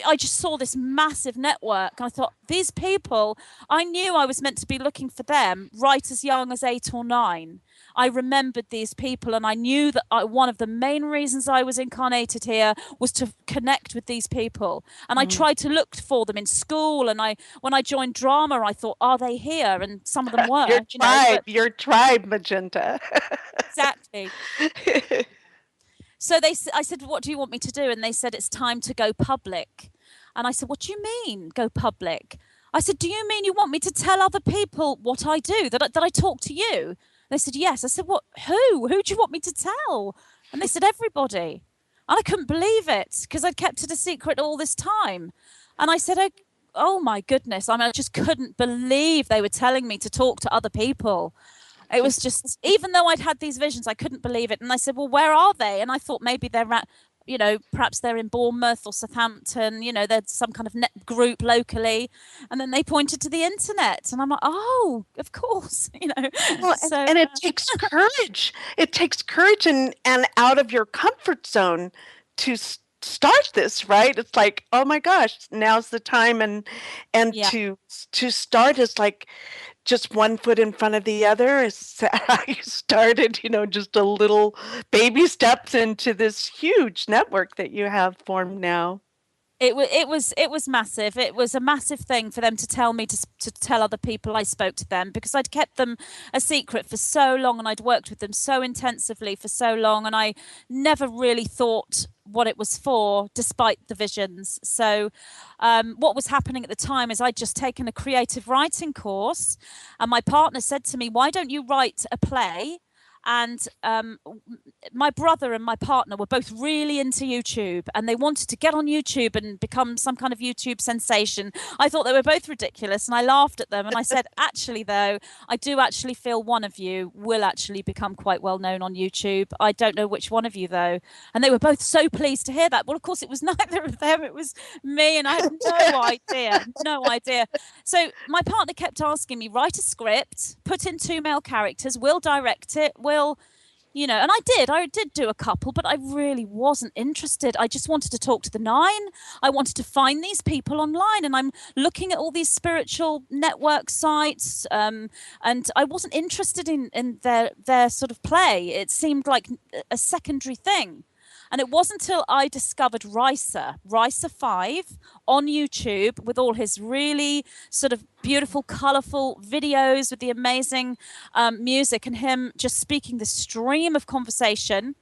Speaker 4: I just saw this massive network. And I thought, these people, I knew I was meant to be looking for them right as young as 8 or 9. I remembered these people, and I knew that one of the main reasons I was incarnated here was to connect with these people. And I tried to look for them in school. And when I joined drama, I thought, are they here? And some of them were.
Speaker 2: Your tribe, Magenta.
Speaker 4: Exactly. So I said, what do you want me to do? And they said, it's time to go public. And I said, what do you mean, go public? I said, do you mean you want me to tell other people what I do, that I talk to you? They said, yes. I said, what? Who? Who do you want me to tell? And they said, everybody. And I couldn't believe it, because I'd kept it a secret all this time. And I said, oh my goodness. I mean, I just couldn't believe they were telling me to talk to other people. It was just, even though I'd had these visions, I couldn't believe it. And I said, well, where are they? And I thought maybe they're at, perhaps they're in Bournemouth or Southampton, there's some kind of net group locally. And then they pointed to the internet, and I'm like, oh, of course,
Speaker 2: Well, and it takes courage. It takes courage and out of your comfort zone to start this, right? It's like, oh my gosh, now's the time. And to start is like just one foot in front of the other. Is how you started, just a little baby steps into this huge network that you have formed now.
Speaker 4: It was massive. It was a massive thing for them to tell me to tell other people I spoke to them, because I'd kept them a secret for so long, and I'd worked with them so intensively for so long, and I never really thought what it was for, despite the visions. So what was happening at the time is I'd just taken a creative writing course, and my partner said to me, why don't you write a play? And my brother and my partner were both really into YouTube, and they wanted to get on YouTube and become some kind of YouTube sensation. I thought they were both ridiculous, and I laughed at them. And I said, actually, though, I do actually feel one of you will actually become quite well known on YouTube. I don't know which one of you, though. And they were both so pleased to hear that. Well, of course, it was neither of them. It was me, and I had no idea. So my partner kept asking me, write a script, put in 2 male characters, we'll direct it, we'll, and I did do a couple, but I really wasn't interested. I just wanted to talk to the 9. I wanted to find these people online, and I'm looking at all these spiritual network sites, and I wasn't interested in their sort of play. It seemed like a secondary thing. And it wasn't until I discovered Rysa 5 on YouTube with all his really sort of beautiful, colourful videos with the amazing music and him just speaking the stream of conversation.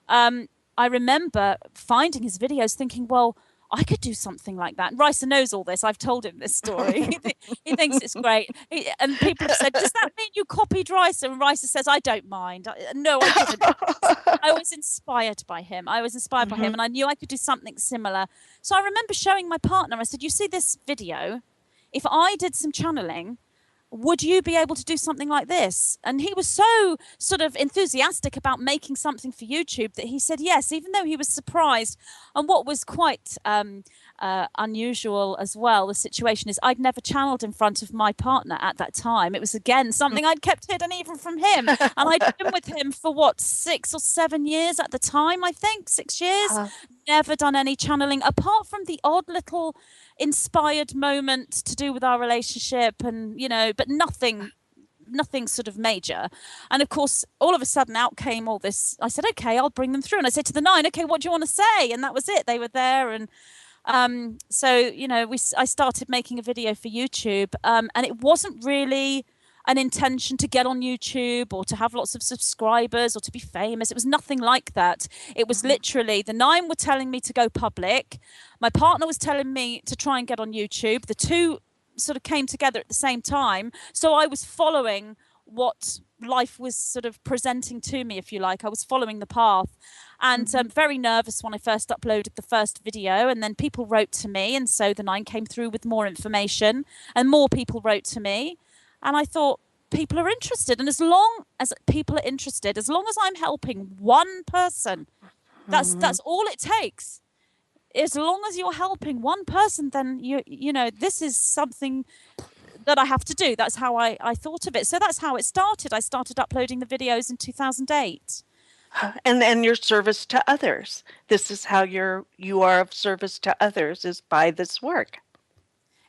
Speaker 4: I remember finding his videos thinking, well, I could do something like that. And Rysa knows all this. I've told him this story. He thinks it's great. And people have said, does that mean you copied Rysa? And Rysa says, I don't mind. No, I didn't. I was inspired by him. And I knew I could do something similar. So I remember showing my partner, I said, you see this video? If I did some channeling, would you be able to do something like this? And he was so sort of enthusiastic about making something for YouTube that he said yes, even though he was surprised. And what was quite unusual as well, the situation is I'd never channeled in front of my partner at that time. It was, again, something I'd kept hidden even from him. And I'd been with him for 6 or 7 years at the time, I think, 6 years. Never done any channeling, apart from the odd little inspired moment to do with our relationship, and but nothing sort of major. And of course, all of a sudden out came all this. I said, okay, I'll bring them through. And I said to the 9, okay, what do you want to say? And that was it. They were there. And so I started making a video for YouTube, and it wasn't really an intention to get on YouTube or to have lots of subscribers or to be famous. It was nothing like that. It was literally the 9 were telling me to go public. My partner was telling me to try and get on YouTube. The 2 sort of came together at the same time. So I was following what life was sort of presenting to me, if you like. I was following the path, and very nervous when I first uploaded the first video, and then people wrote to me, and so the 9 came through with more information, and more people wrote to me. And I thought, people are interested. And as long as people are interested, as long as I'm helping one person, that's all it takes. As long as you're helping one person, then this is something that I have to do. That's how I thought of it. So that's how it started. I started uploading the videos in 2008.
Speaker 2: And your service to others. This is how you are of service to others, is by this work.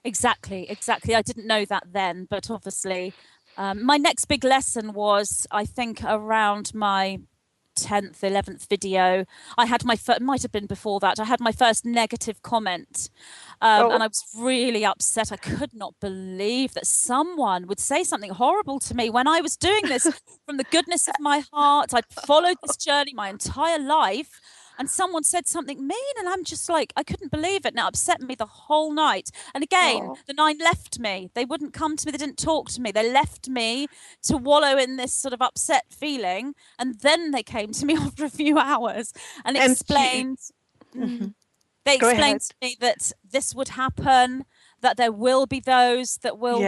Speaker 4: Exactly. I didn't know that then, but obviously my next big lesson was, I think, around my 10th, 11th video. I had might have been before that. I had my first negative comment, and I was really upset. I could not believe that someone would say something horrible to me when I was doing this from the goodness of my heart. I'd followed this journey my entire life, and someone said something mean, and I'm just like, I couldn't believe it. And it upset me the whole night. And again, the 9 left me. They wouldn't come to me. They didn't talk to me. They left me to wallow in this sort of upset feeling. And then they came to me after a few hours and explained. They explained to me that this would happen, that there will be those that will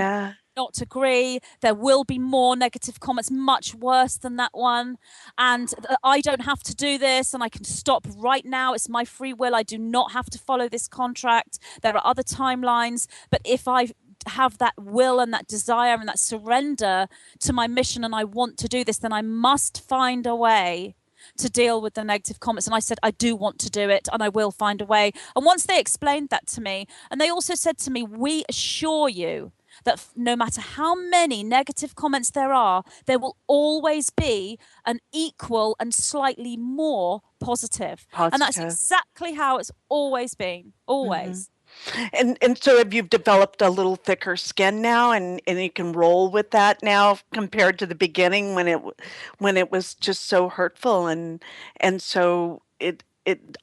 Speaker 4: not agree. There will be more negative comments, much worse than that one. And I don't have to do this, and I can stop right now. It's my free will. I do not have to follow this contract. There are other timelines. But if I have that will and that desire and that surrender to my mission, and I want to do this, then I must find a way to deal with the negative comments. And I said, I do want to do it, and I will find a way. And once they explained that to me, and they also said to me, we assure you that no matter how many negative comments there are, there will always be an equal and slightly more positive. And that's exactly how it's always been, always.
Speaker 2: And so have you developed a little thicker skin now, and you can roll with that now compared to the beginning when it was just so hurtful and so it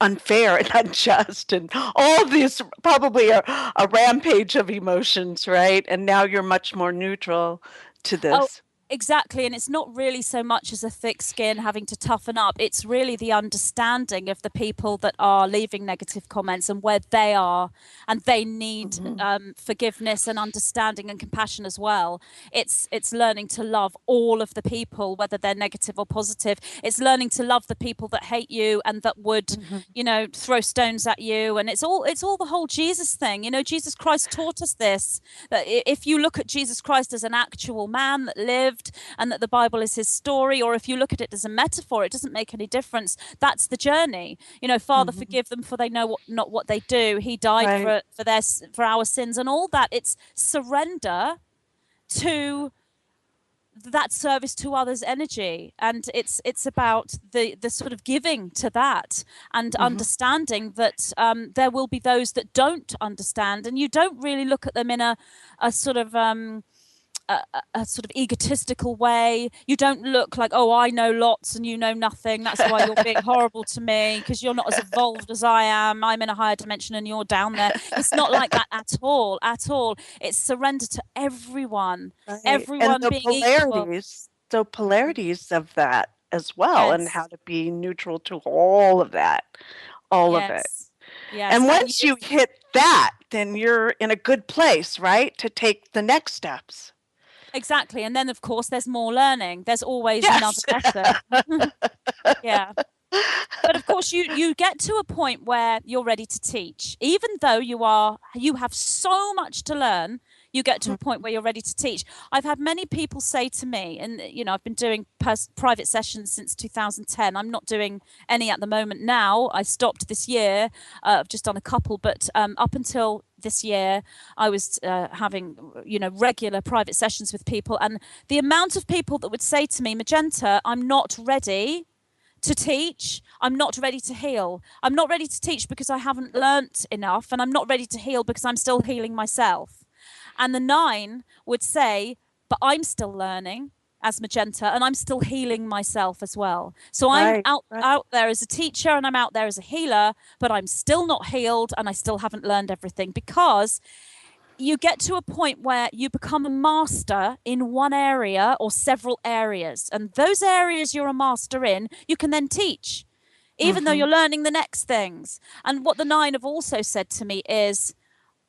Speaker 2: unfair and unjust, and all these probably are a rampage of emotions, right? And now you're much more neutral to this.
Speaker 4: Exactly. And it's not really so much as a thick skin having to toughen up. It's really the understanding of the people that are leaving negative comments and where they are, and they need forgiveness and understanding and compassion as well. It's learning to love all of the people, whether they're negative or positive. It's learning to love the people that hate you and that would, throw stones at you. And it's all the whole Jesus thing. Jesus Christ taught us this, that if you look at Jesus Christ as an actual man that lived, and that the Bible is his story, or if you look at it as a metaphor, it doesn't make any difference. That's the journey. Father, forgive them, for they know not what they do. He died for our sins and all that. It's surrender to that service to others energy, and it's about the sort of giving to that, and understanding that there will be those that don't understand, and you don't really look at them in a sort of a sort of egotistical way. You don't look like, oh, I know lots and you know nothing, that's why you're being horrible to me, because you're not as evolved as I am, I'm in a higher dimension and you're down there. It's not like that at all. It's surrender to everyone, everyone
Speaker 2: and the
Speaker 4: being
Speaker 2: polarities,
Speaker 4: equal.
Speaker 2: the polarities of that as well, and how to be neutral to all of that, all of it.
Speaker 4: Yes.
Speaker 2: And once you hit that, then you're in a good place, right, to take the next steps.
Speaker 4: Exactly. And then, of course, there's more learning. There's always another lesson. Yeah. But of course, you get to a point where you're ready to teach. Even though you have so much to learn, you get to a point where you're ready to teach. I've had many people say to me, and I've been doing private sessions since 2010. I'm not doing any at the moment now. I stopped this year. I've just done a couple, but up until this year, I was having regular private sessions with people, and the amount of people that would say to me, Magenta, I'm not ready to teach. I'm not ready to heal. I'm not ready to teach because I haven't learnt enough, and I'm not ready to heal because I'm still healing myself. And the 9 would say, but I'm still learning as Magenta, and I'm still healing myself as well. So I'm out there as a teacher, and I'm out there as a healer, but I'm still not healed, and I still haven't learned everything, because you get to a point where you become a master in one area or several areas, and those areas you're a master in, you can then teach, even though you're learning the next things. And what the 9 have also said to me is,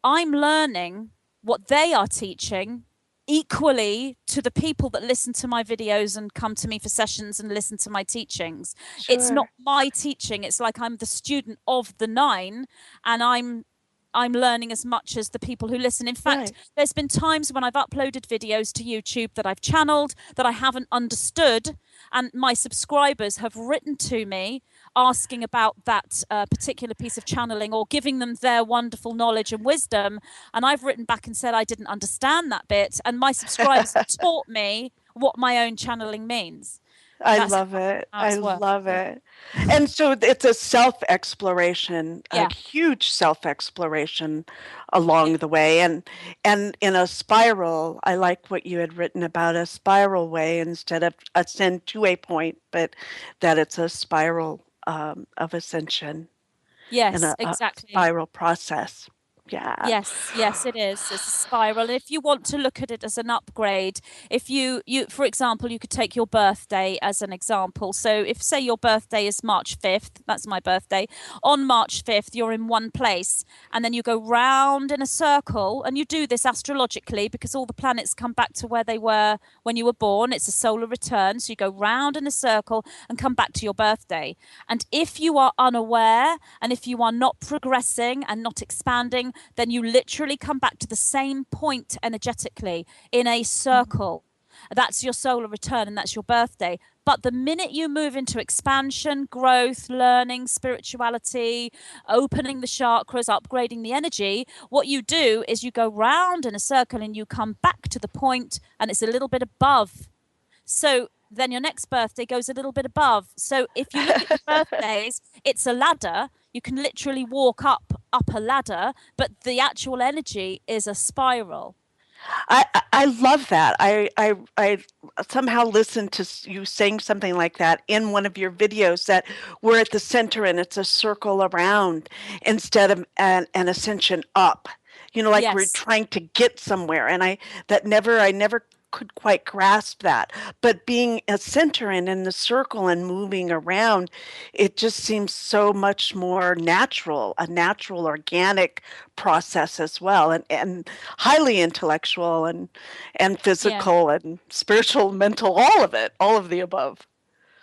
Speaker 4: I'm learning what they are teaching equally to the people that listen to my videos and come to me for sessions and listen to my teachings. Sure. It's not my teaching. It's like I'm the student of the 9, and I'm learning as much as the people who listen. In fact, there's been times when I've uploaded videos to YouTube that I've channeled that I haven't understood, and my subscribers have written to me asking about that particular piece of channeling, or giving them their wonderful knowledge and wisdom. And I've written back and said I didn't understand that bit, and my subscribers have taught me what my own channeling means.
Speaker 2: I love it. I love it. And so it's a self-exploration, a huge self-exploration along the way. And in a spiral, I like what you had written about a spiral way instead of ascend to a point, but that it's a spiral of ascension.
Speaker 4: Yes, exactly.
Speaker 2: A spiral process. Yeah.
Speaker 4: Yes, it is. It's a spiral. And if you want to look at it as an upgrade, if you for example, you could take your birthday as an example. So if, say, your birthday is March 5th, that's my birthday. On March 5th, you're in one place, and then you go round in a circle, and you do this astrologically because all the planets come back to where they were when you were born. It's a solar return. So you go round in a circle and come back to your birthday. And if you are unaware, and if you are not progressing and not expanding, then you literally come back to the same point energetically in a circle. That's your solar return, and that's your birthday. But the minute you move into expansion, growth, learning, spirituality, opening the chakras, upgrading the energy, what you do is you go round in a circle and you come back to the point, and it's a little bit above. So then your next birthday goes a little bit above. So if you look at your birthdays, it's a ladder. You can literally walk up a ladder, but the actual energy is a spiral.
Speaker 2: I love that. I somehow listened to you saying something like that in one of your videos, that we're at the center and it's a circle around instead of an ascension up. Like we're trying to get somewhere. And I never could quite grasp that. But being a center and in the circle and moving around, it just seems so much more natural, a natural, organic process as well, and highly intellectual and
Speaker 4: Yeah.
Speaker 2: physical and spiritual, mental, all of the above.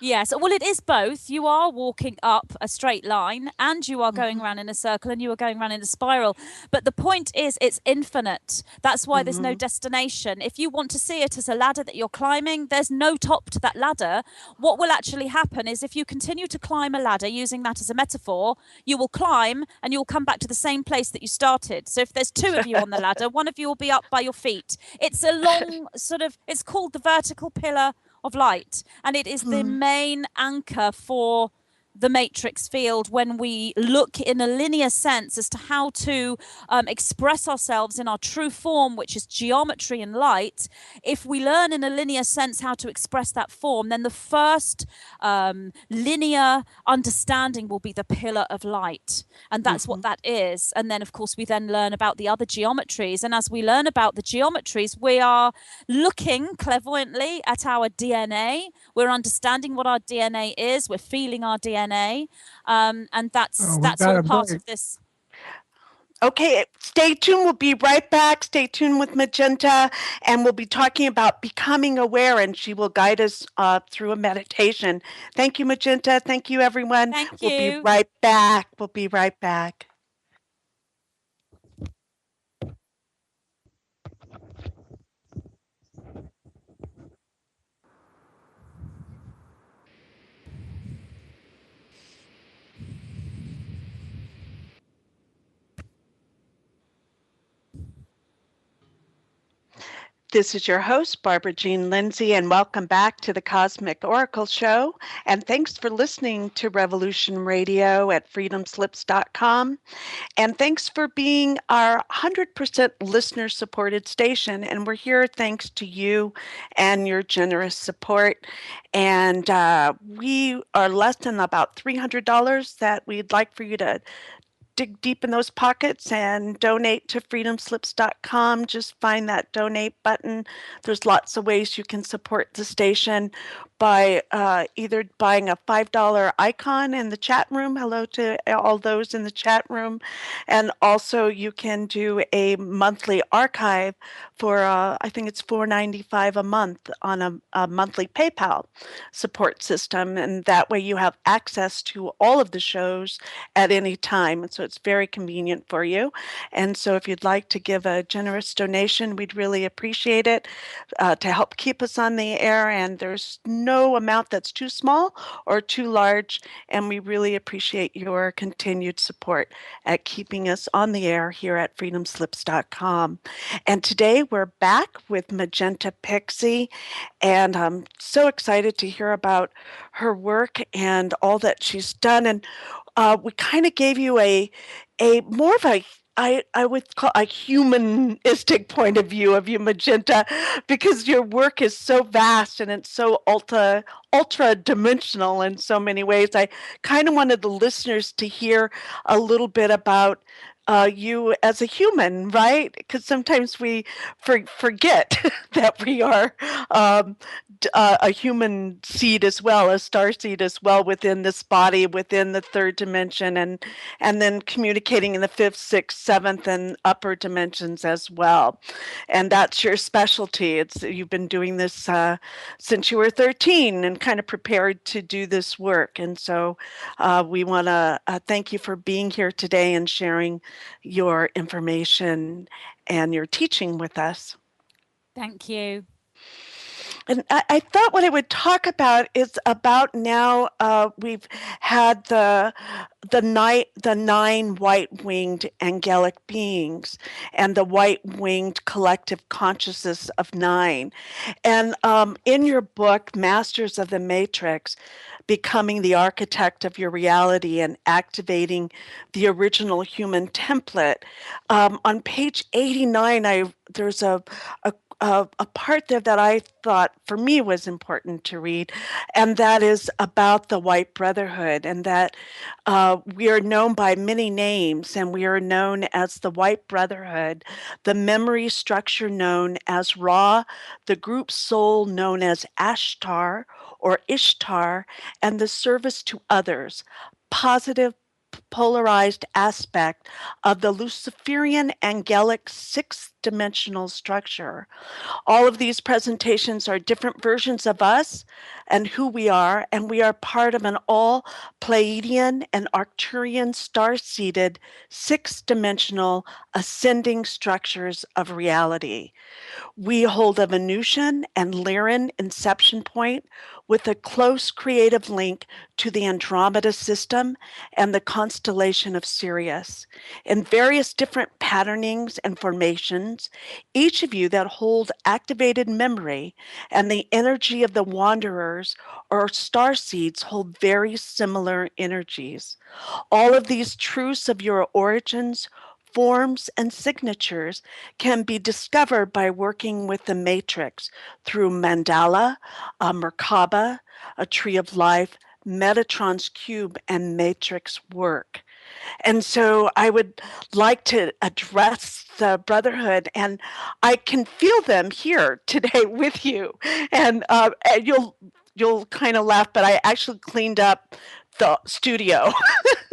Speaker 4: Yes, well, it is both. You are walking up a straight line and you are going
Speaker 2: Mhm.
Speaker 4: around in a circle and you are going around in a spiral. But the point is, it's infinite. That's why there's no
Speaker 2: Mhm.
Speaker 4: destination. If you want to see it as a ladder that you're climbing, there's no top to that ladder. What will actually happen is if you continue to climb a ladder, using that as a metaphor, you will climb and you'll come back to the same place that you started. So if there's two of you on the ladder, one of you will be up by your feet. It's a long sort of, it's called the vertical pillar of light, and it is the main anchor for the matrix field when we look in a linear sense as to how to express ourselves in our true form, which is geometry and light. If we learn in a linear sense how to express that form, then the first linear understanding will be the pillar of light, and that's what that is. And then of course we then learn about the other geometries, and as we learn about the geometries, we are looking clairvoyantly at our DNA. We're understanding what our DNA is. We're feeling our DNA, and
Speaker 3: Oh, we
Speaker 4: that's
Speaker 3: got
Speaker 4: all
Speaker 3: a
Speaker 4: part
Speaker 3: break.
Speaker 4: of this.
Speaker 2: Okay, stay tuned. We'll be right back. Stay tuned with Magenta, and we'll be talking about becoming aware, and she will guide us through a meditation. Thank you, Magenta. Thank you, everyone.
Speaker 4: Thank
Speaker 2: We'll be
Speaker 4: you.
Speaker 2: right back. We'll be right back. This is your host, Barbara Jean Lindsey, and welcome back to the Cosmic Oracle Show. And thanks for listening to Revolution Radio at freedomslips.com. And thanks for being our 100% listener supported station. And we're here thanks to you and your generous support. And we are less than about $300 that we'd like for you to dig deep in those pockets and donate to freedomslips.com. Just find that donate button. There's lots of ways you can support the station by either buying a $5 icon in the chat room. Hello to all those in the chat room. And also you can do a monthly archive for, I think it's $4.95 a month on a monthly PayPal support system. And that way you have access to all of the shows at any time. And so it's very convenient for you. And so if you'd like to give a generous donation, we'd really appreciate it to help keep us on the air. And there's no amount that's too small or too large. And we really appreciate your continued support at keeping us on the air here at freedomslips.com. And today we're back with Magenta Pixie. And I'm so excited to hear about her work and all that she's done. And we kind of gave you a more of a I would call a humanistic point of view of you, Magenta, because your work is so vast and it's so ultra dimensional in so many ways. I kind of wanted the listeners to hear a little bit about you as a human, right? Because sometimes we forget that we are um, a human seed as well, a star seed as well within this body, within the third dimension, and then communicating in the fifth, sixth, seventh, and upper dimensions as well. And that's your specialty. It's you've been doing this since you were 13 and kind of prepared to do this work. And so we want to thank you for being here today and sharing your information and your teaching with us.
Speaker 4: Thank you.
Speaker 2: And I thought what I would talk about is about now we've had the nine white-winged angelic beings and the white-winged collective consciousness of nine. And in your book, Masters of the Matrix, Becoming the Architect of Your Reality and Activating the Original Human Template, on page 89, there's a a part there that I thought for me was important to read, and that is about the White Brotherhood, and that we are known by many names, and we are known as the White Brotherhood, the memory structure known as Ra, the group soul known as Ashtar or Ishtar, and the service to others, positive polarized aspect of the Luciferian angelic sixth dimensional structure. All of these presentations are different versions of us and who we are, and we are part of an all Pleiadian and Arcturian star-seeded sixth dimensional ascending structures of reality. We hold a Venusian and Lyran inception point with a close creative link to the Andromeda system and the constellation of Sirius. In various different patternings and formations, each of you that hold activated memory and the energy of the wanderers or star seeds hold very similar energies. All of these truths of your origins, forms, and signatures can be discovered by working with the matrix through mandala, a Merkaba, a tree of life, Metatron's cube, and matrix work. And so I would like to address the Brotherhood, and I can feel them here today with you. And you'll kind of laugh, but I actually cleaned up the studio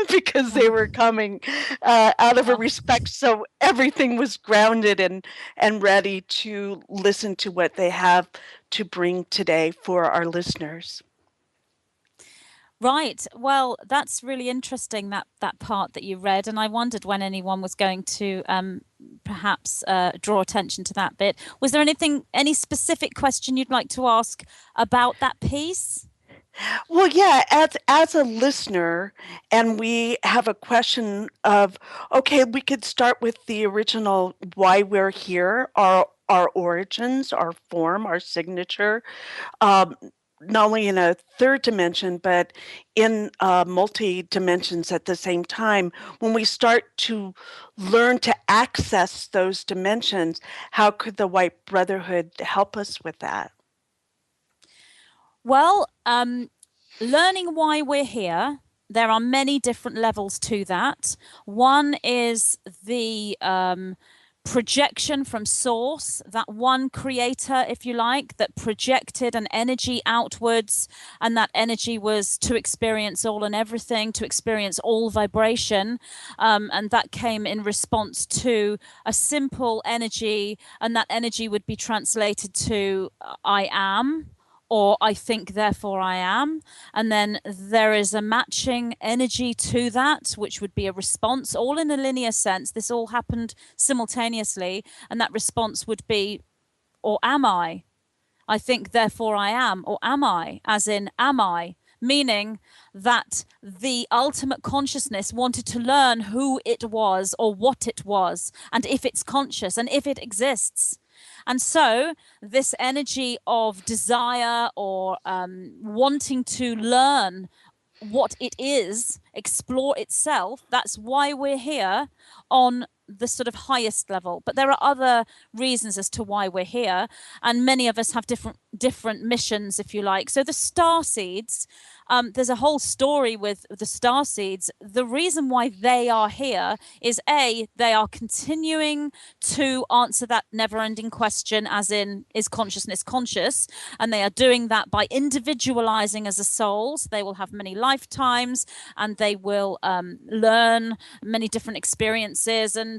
Speaker 2: because they were coming out of a respect, so everything was grounded and ready to listen to what they have to bring today for our listeners.
Speaker 4: Right. Well, that's really interesting, that part that you read, and I wondered when anyone was going to perhaps draw attention to that bit. Was there any specific question you'd like to ask about that piece?
Speaker 2: Well, yeah, as a listener, and we have a question of, okay, we could start with the original why we're here, our origins, our form, our signature, not only in a third dimension, but in multi dimensions at the same time. When we start to learn to access those dimensions, how could the White Brotherhood help us with that?
Speaker 4: Well, learning why we're here, there are many different levels to that. One is the projection from source, that one creator, if you like, that projected an energy outwards, and that energy was to experience all and everything, to experience all vibration, and that came in response to a simple energy, and that energy would be translated to I am, or I think, therefore I am. And then there is a matching energy to that, which would be a response, all in a linear sense. This all happened simultaneously. And that response would be, or am I? I think, therefore I am, or am I? As in, am I? Meaning that the ultimate consciousness wanted to learn who it was or what it was, and if it's conscious and if it exists. And so this energy of desire or wanting to learn what it is, explore itself, that's why we're here on the sort of highest level. But there are other reasons as to why we're here, and many of us have different missions, if you like. So the Starseeds, there's a whole story with the Starseeds. The reason why they are here is they are continuing to answer that never-ending question, as in, is consciousness conscious? And they are doing that by individualizing as a souls. They will have many lifetimes, and they will learn many different experiences and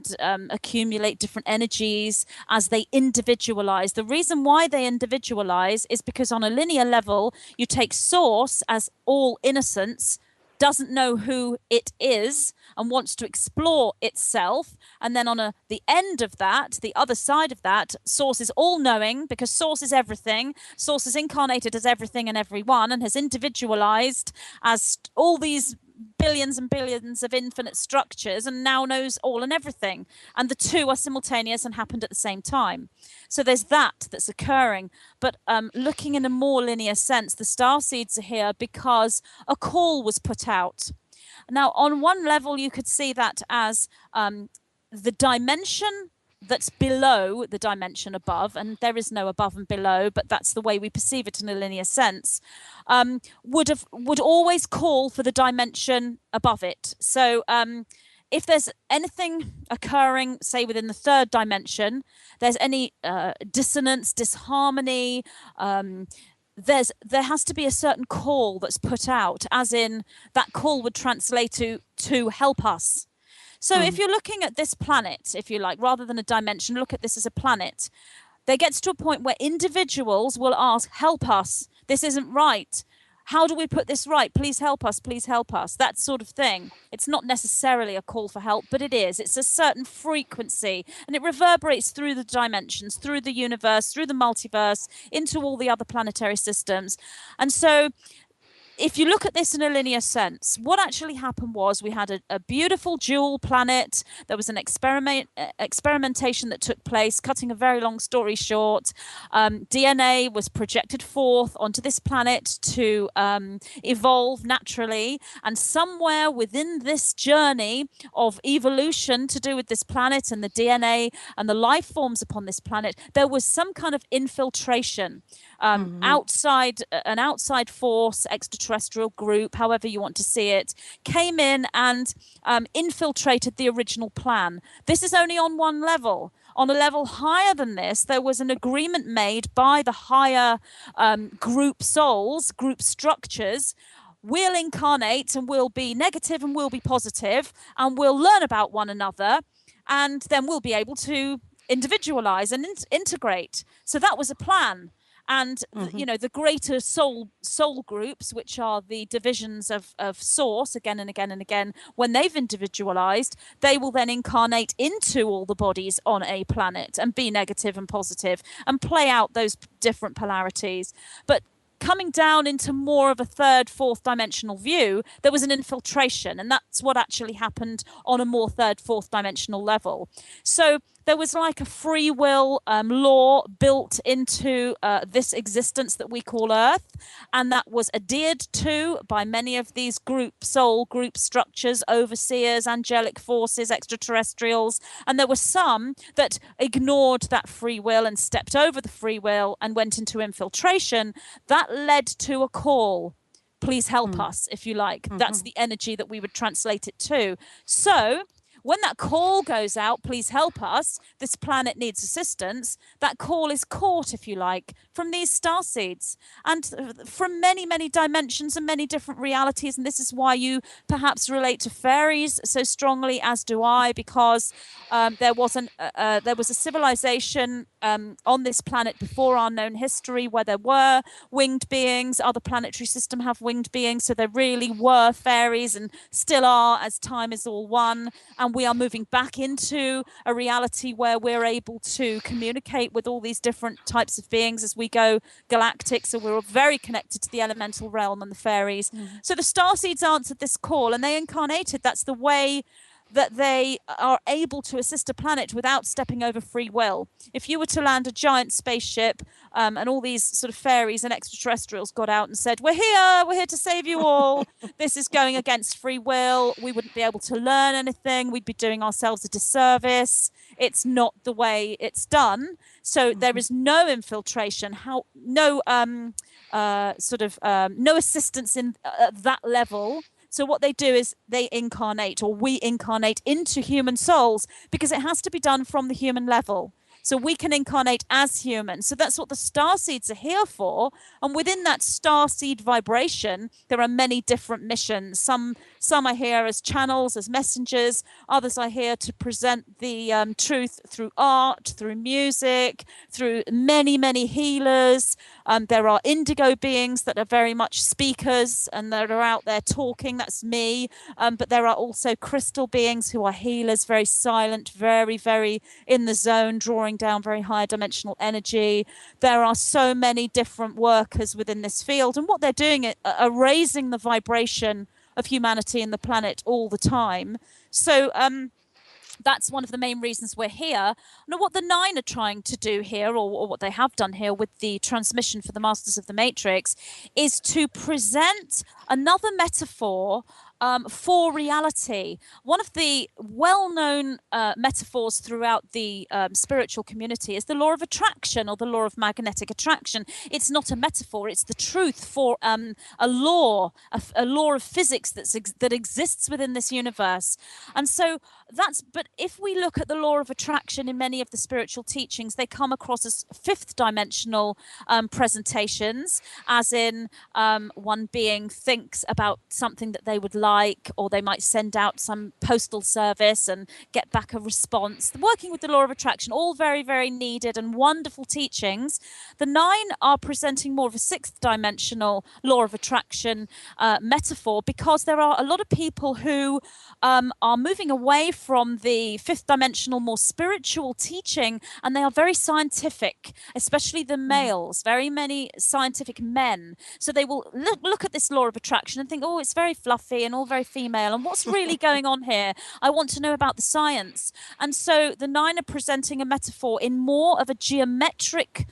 Speaker 4: accumulate different energies as they individualize. The reason why they individualize is because on a linear level, you take source as all innocence, doesn't know who it is and wants to explore itself. And then on the end of that, the other side of that, source is all knowing, because source is everything. Source is incarnated as everything and everyone, and has individualized as all these billions and billions of infinite structures, and now knows all and everything. And the two are simultaneous and happened at the same time. So there's that's occurring. But looking in a more linear sense, the Starseeds are here because a call was put out. Now, on one level, you could see that as the dimension that's below the dimension above, and there is no above and below, but that's the way we perceive it in a linear sense, would always call for the dimension above it. So if there's anything occurring, say within the third dimension, there's any dissonance, disharmony, there has to be a certain call that's put out, as in that call would translate to help us. So if you're looking at this planet, if you like, rather than a dimension, look at this as a planet. There gets to a point where individuals will ask, help us, this isn't right. How do we put this right? Please help us, that sort of thing. It's not necessarily a call for help, but it is. It's a certain frequency, and it reverberates through the dimensions, through the universe, through the multiverse, into all the other planetary systems. And so if you look at this in a linear sense, what actually happened was we had a beautiful dual planet. There was an experimentation that took place. Cutting a very long story short, DNA was projected forth onto this planet to evolve naturally. And somewhere within this journey of evolution to do with this planet and the DNA and the life forms upon this planet, there was some kind of infiltration. An outside force, extraterrestrial group, however you want to see it, came in and infiltrated the original plan. This is only on one level. On a level higher than this, there was an agreement made by the higher group souls, group structures. We'll incarnate and we'll be negative and we'll be positive, and we'll learn about one another, and then we'll be able to individualize and integrate. So that was a plan. And the greater soul groups, which are the divisions of source again and again and again, when they've individualized, they will then incarnate into all the bodies on a planet and be negative and positive and play out those different polarities. But coming down into more of a third, fourth dimensional view, there was an infiltration, and that's what actually happened on a more third, fourth dimensional level. So there was like a free will law built into this existence that we call Earth, and that was adhered to by many of these soul group structures, overseers, angelic forces, extraterrestrials, and there were some that ignored that free will and stepped over the free will and went into infiltration. That led to a call. Please help us, if you like. That's the energy that we would translate it to. So when that call goes out, please help us, this planet needs assistance, that call is caught, if you like, from these starseeds and from many, many dimensions and many different realities. And this is why you perhaps relate to fairies so strongly, as do I, because there was a civilization on this planet before our known history where there were winged beings. Other planetary systems have winged beings, so there really were fairies and still are, as time is all one. And we are moving back into a reality where we're able to communicate with all these different types of beings as we go galactic. So we're very connected to the elemental realm and the fairies. So the starseeds answered this call and they incarnated. That's the way that they are able to assist a planet without stepping over free will. If you were to land a giant spaceship and all these sort of fairies and extraterrestrials got out and said, we're here to save you all, this is going against free will, we wouldn't be able to learn anything, we'd be doing ourselves a disservice. It's not the way it's done. So there is no infiltration, no assistance in that level. So what they do is they incarnate, or we incarnate into human souls, because it has to be done from the human level. So we can incarnate as humans. So that's what the starseeds are here for. And within that starseed vibration, there are many different missions. Some are here as channels, as messengers. Others are here to present the truth through art, through music, through many, many healers. There are indigo beings that are very much speakers and that are out there talking. That's me. But there are also crystal beings who are healers, very silent, very, very in the zone, drawing down very high dimensional energy. There are so many different workers within this field, and what they're doing are raising the vibration of humanity and the planet all the time. So that's one of the main reasons we're here. Now, what the Nine are trying to do here, or what they have done here with the transmission for the Masters of the Matrix, is to present another metaphor for reality. One of the well-known metaphors throughout the spiritual community is the law of attraction, or the law of magnetic attraction. It's not a metaphor, it's the truth for a law of physics that exists within this universe. And so but if we look at the law of attraction in many of the spiritual teachings, they come across as fifth dimensional presentations, as in one being thinks about something that they would like, or they might send out some postal service and get back a response. Working with the law of attraction, all very, very needed and wonderful teachings. The 9 are presenting more of a sixth dimensional law of attraction metaphor, because there are a lot of people who are moving away from the fifth dimensional, more spiritual teaching, and they are very scientific, especially the males, very many scientific men. So they will look at this law of attraction and think, oh, it's very fluffy and all very female, and what's really going on here? I want to know about the science. And so the 9 are presenting a metaphor in more of a geometric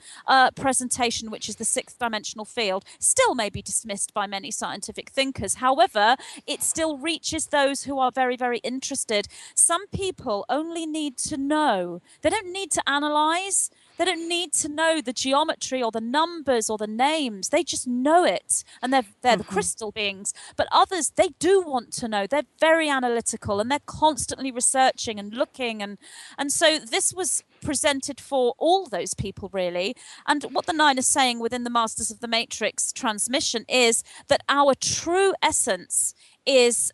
Speaker 4: presentation, which is the sixth dimensional field. Still may be dismissed by many scientific thinkers. However, it still reaches those who are very, very interested. Some people only need to know. They don't need to analyze. They don't need to know the geometry or the numbers or the names. They just know it, and they're the crystal beings. But others, they do want to know. They're very analytical, and they're constantly researching and looking. And so this was presented for all those people, really. And what the 9 is saying within the Masters of the Matrix transmission is that our true essence is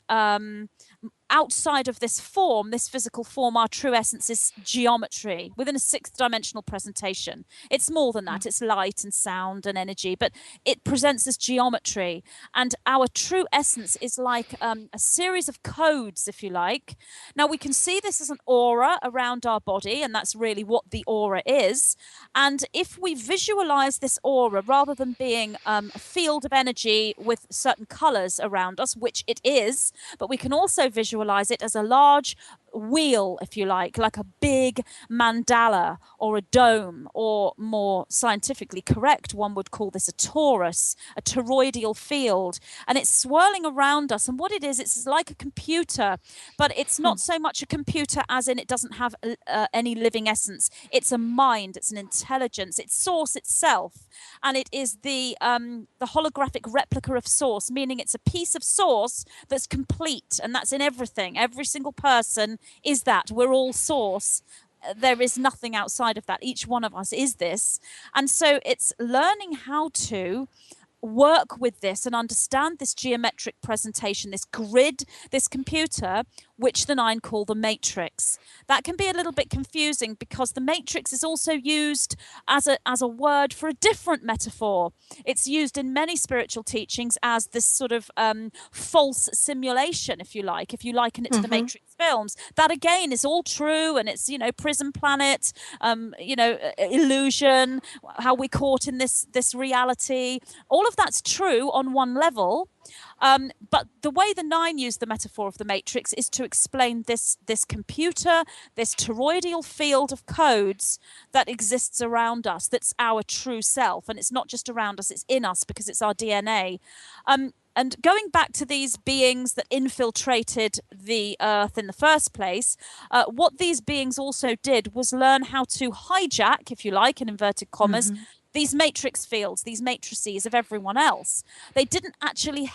Speaker 4: outside of this form, this physical form. Our true essence is geometry within a sixth dimensional presentation. It's more than that. It's light and sound and energy, but it presents as geometry. And our true essence is like a series of codes, if you like. Now, we can see this as an aura around our body, and that's really what the aura is. And if we visualize this aura, rather than being a field of energy with certain colors around us, which it is, but we can also visualize it as a large wheel, if you like a big mandala or a dome, or more scientifically correct, one would call this a torus, a toroidal field, and it's swirling around us. And what it is, it's like a computer, but it's not so much a computer as in it doesn't have any living essence. It's a mind, it's an intelligence, it's source itself, and it is the holographic replica of source, meaning it's a piece of source that's complete, and that's in everything. Every single person is that. We're all source. There is nothing outside of that. Each one of us is this. And so it's learning how to work with this and understand this geometric presentation, this grid, this computer, which the 9 call the matrix. That can be a little bit confusing, because the matrix is also used as a word for a different metaphor. It's used in many spiritual teachings as this sort of false simulation, if you liken it to the Matrix films. That again is all true, and it's, prison planet, illusion, how we're caught in this reality. All of that's true on one level. But the way the 9 use the metaphor of the matrix is to explain this computer, this toroidal field of codes that exists around us, that's our true self. And it's not just around us, it's in us, because it's our DNA. And going back to these beings that infiltrated the earth in the first place, what these beings also did was learn how to hijack, if you like, in inverted commas, these matrix fields, these matrices of everyone else. They didn't actually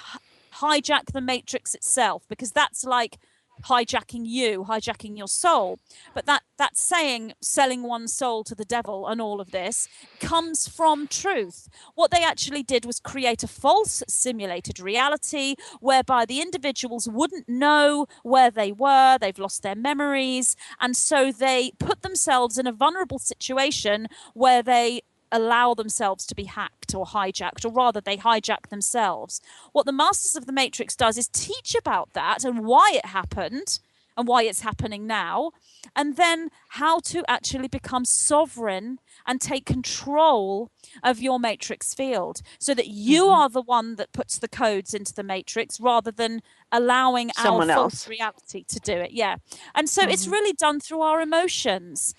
Speaker 4: hijack the matrix itself, because that's like hijacking your soul. But that saying, selling one's soul to the devil and all of this, comes from truth. What they actually did was create a false simulated reality whereby the individuals wouldn't know where they were. They've lost their memories. And so they put themselves in a vulnerable situation where they allow themselves to be hacked or hijacked, or rather they hijack themselves. What the Masters of the Matrix does is teach about that and why it happened and why it's happening now, and then how to actually become sovereign and take control of your matrix field, so that you are the one that puts the codes into the matrix, rather than allowing
Speaker 2: someone
Speaker 4: our
Speaker 2: else
Speaker 4: false reality to do it. Yeah. And so it's really done through our emotions.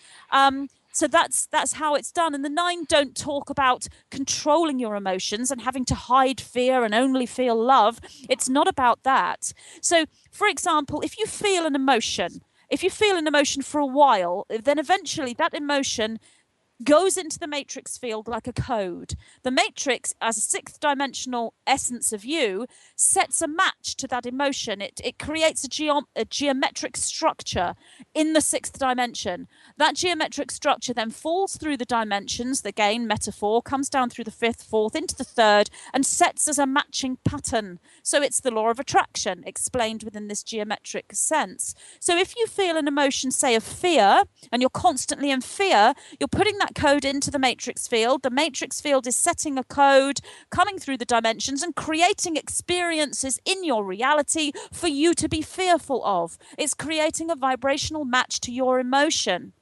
Speaker 4: So that's how it's done. And the 9 don't talk about controlling your emotions and having to hide fear and only feel love. It's not about that. So, for example, if you feel an emotion for a while, then eventually that emotion goes into the matrix field like a code. The matrix, as a 6th dimensional essence of you, sets a match to that emotion. It creates a geometric structure in the 6th dimension. That geometric structure then falls through the dimensions, again, metaphor, comes down through the 5th, 4th, into the 3rd, and sets as a matching pattern. So it's the law of attraction explained within this geometric sense. So if you feel an emotion, say, of fear, and you're constantly in fear, you're putting that code into the matrix field. The matrix field is setting a code, coming through the dimensions and creating experiences in your reality for you to be fearful of. It's creating a vibrational match to your emotion.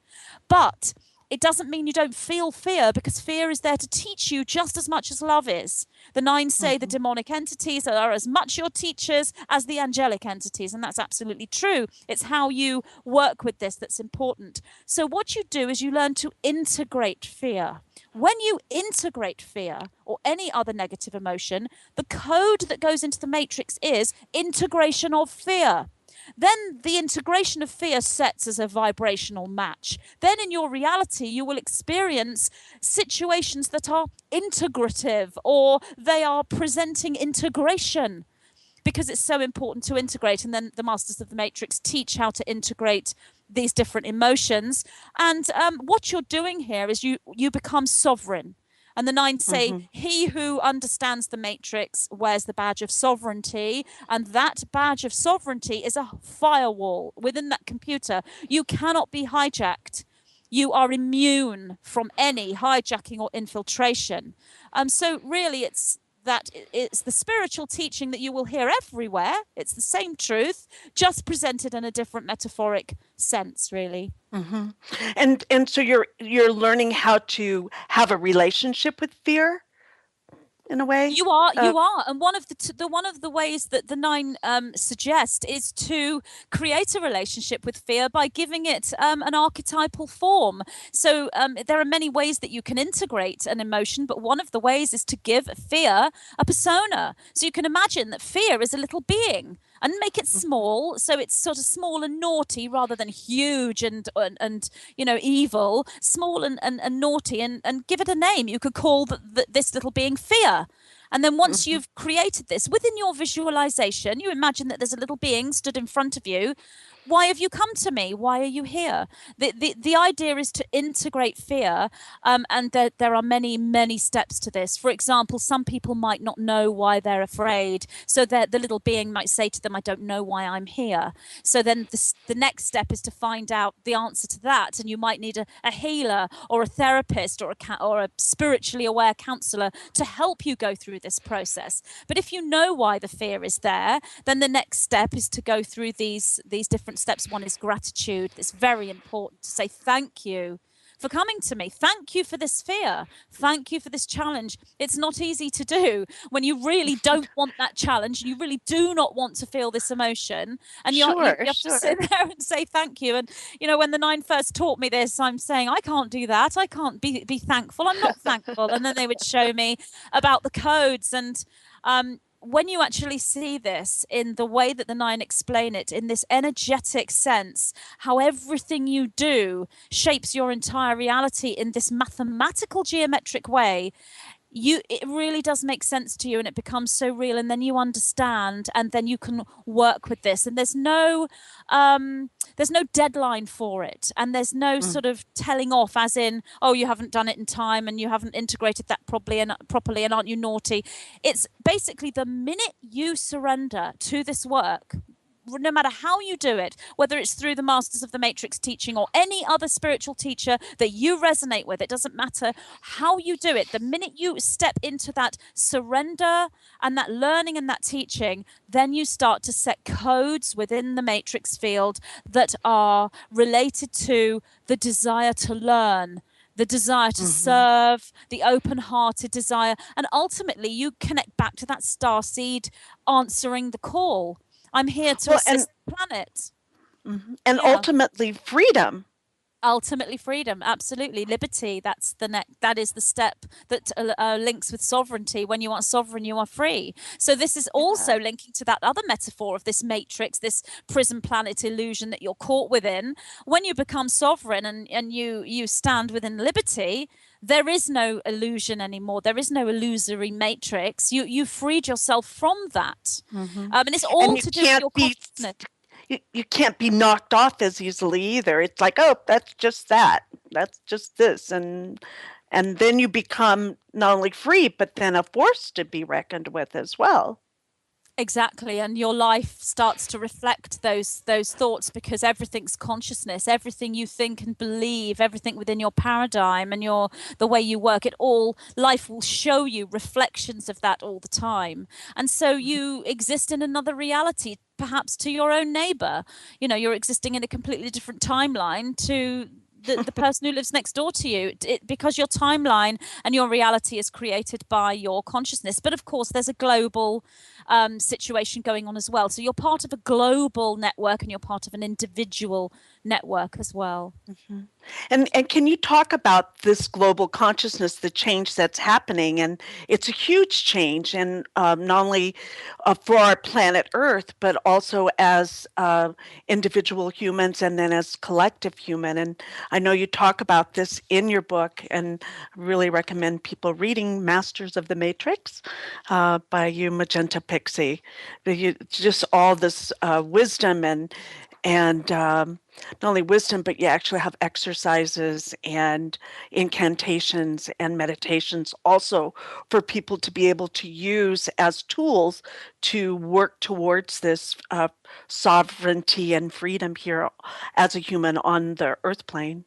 Speaker 4: But it doesn't mean you don't feel fear, because fear is there to teach you just as much as love is. The 9 say the demonic entities are as much your teachers as the angelic entities, and that's absolutely true. It's how you work with this that's important. So what you do is you learn to integrate fear. When you integrate fear or any other negative emotion, the code that goes into the matrix is integration of fear. Then the integration of fear sets as a vibrational match. Then in your reality, you will experience situations that are integrative, or they are presenting integration, because it's so important to integrate. And then the Masters of the Matrix teach how to integrate these different emotions. And what you're doing here is you become sovereign. And the 9 say, he who understands the matrix wears the badge of sovereignty. And that badge of sovereignty is a firewall within that computer. You cannot be hijacked. You are immune from any hijacking or infiltration. So really, it's the spiritual teaching that you will hear everywhere. It's the same truth, just presented in a different metaphoric sense, really.
Speaker 2: And so you're learning how to have a relationship with fear, in a way.
Speaker 4: You are, and one of the ways that the 9 suggest is to create a relationship with fear by giving it an archetypal form. So there are many ways that you can integrate an emotion, but one of the ways is to give fear a persona. So you can imagine that fear is a little being, and make it small, so it's sort of small and naughty rather than huge and evil. Small and naughty, and give it a name. You could call this little being fear. And then once you've created this within your visualization, you imagine that there's a little being stood in front of you. Why have you come to me? Why are you here? The idea is to integrate fear, and there are many steps to this. For example, some people might not know why they're afraid, so the little being might say to them, I don't know why I'm here. So then the next step is to find out the answer to that, and you might need a healer or a therapist or a spiritually aware counselor to help you go through this process. But if you know why the fear is there, then the next step is to go through these different steps. One is gratitude. It's very important to say thank you for coming to me. Thank you for this fear. Thank you for this challenge. It's not easy to do when you really don't want that challenge. You really do not want to feel this emotion. And you have to sit there and say thank you. And, when the 9 first taught me this, I'm saying, I can't do that. I can't be thankful. I'm not thankful. And then they would show me about the codes. And when you actually see this in the way that the 9 explain it, in this energetic sense, how everything you do shapes your entire reality in this mathematical geometric way, it really does make sense to you, and it becomes so real, and then you understand, and then you can work with this. And there's no deadline for it, and there's no sort of telling off, as in, oh, you haven't done it in time and you haven't integrated that properly and aren't you naughty. It's basically the minute you surrender to this work, no matter how you do it, whether it's through the Masters of the Matrix teaching or any other spiritual teacher that you resonate with, it doesn't matter how you do it. The minute you step into that surrender and that learning and that teaching, then you start to set codes within the Matrix field that are related to the desire to learn, the desire to serve, the open-hearted desire, and ultimately you connect back to that starseed answering the call. I'm here to assist the planet.
Speaker 2: And ultimately freedom.
Speaker 4: Ultimately freedom, absolutely. Liberty, that is the step that links with sovereignty. When you are sovereign, you are free. So this is also linking to that other metaphor of this matrix, this prison planet illusion that you're caught within. When you become sovereign and you stand within liberty, there is no illusion anymore. There is no illusory matrix. You've freed yourself from that. And it's all to do with your consciousness.
Speaker 2: You can't be knocked off as easily either. It's like, oh, that's just that. That's just this. And then you become not only free, but then a force to be reckoned with as well.
Speaker 4: Exactly. And your life starts to reflect those thoughts, because everything's consciousness, everything you think and believe, everything within your paradigm and the way you work, life will show you reflections of that all the time. And so you exist in another reality, perhaps to your own neighbor. You're existing in a completely different timeline to the person who lives next door to you, because your timeline and your reality is created by your consciousness. But of course, there's a global situation going on as well. So you're part of a global network and you're part of an individual network as well.
Speaker 2: Mm-hmm. And can you talk about this global consciousness, the change that's happening? And it's a huge change, and not only for our planet Earth, but also as individual humans and then as collective human. And I know you talk about this in your book, and really recommend people reading Masters of the Matrix by you, Magenta Pixie. Just all this wisdom and not only wisdom, but you actually have exercises and incantations and meditations also for people to be able to use as tools to work towards this sovereignty and freedom here as a human on the earth plane.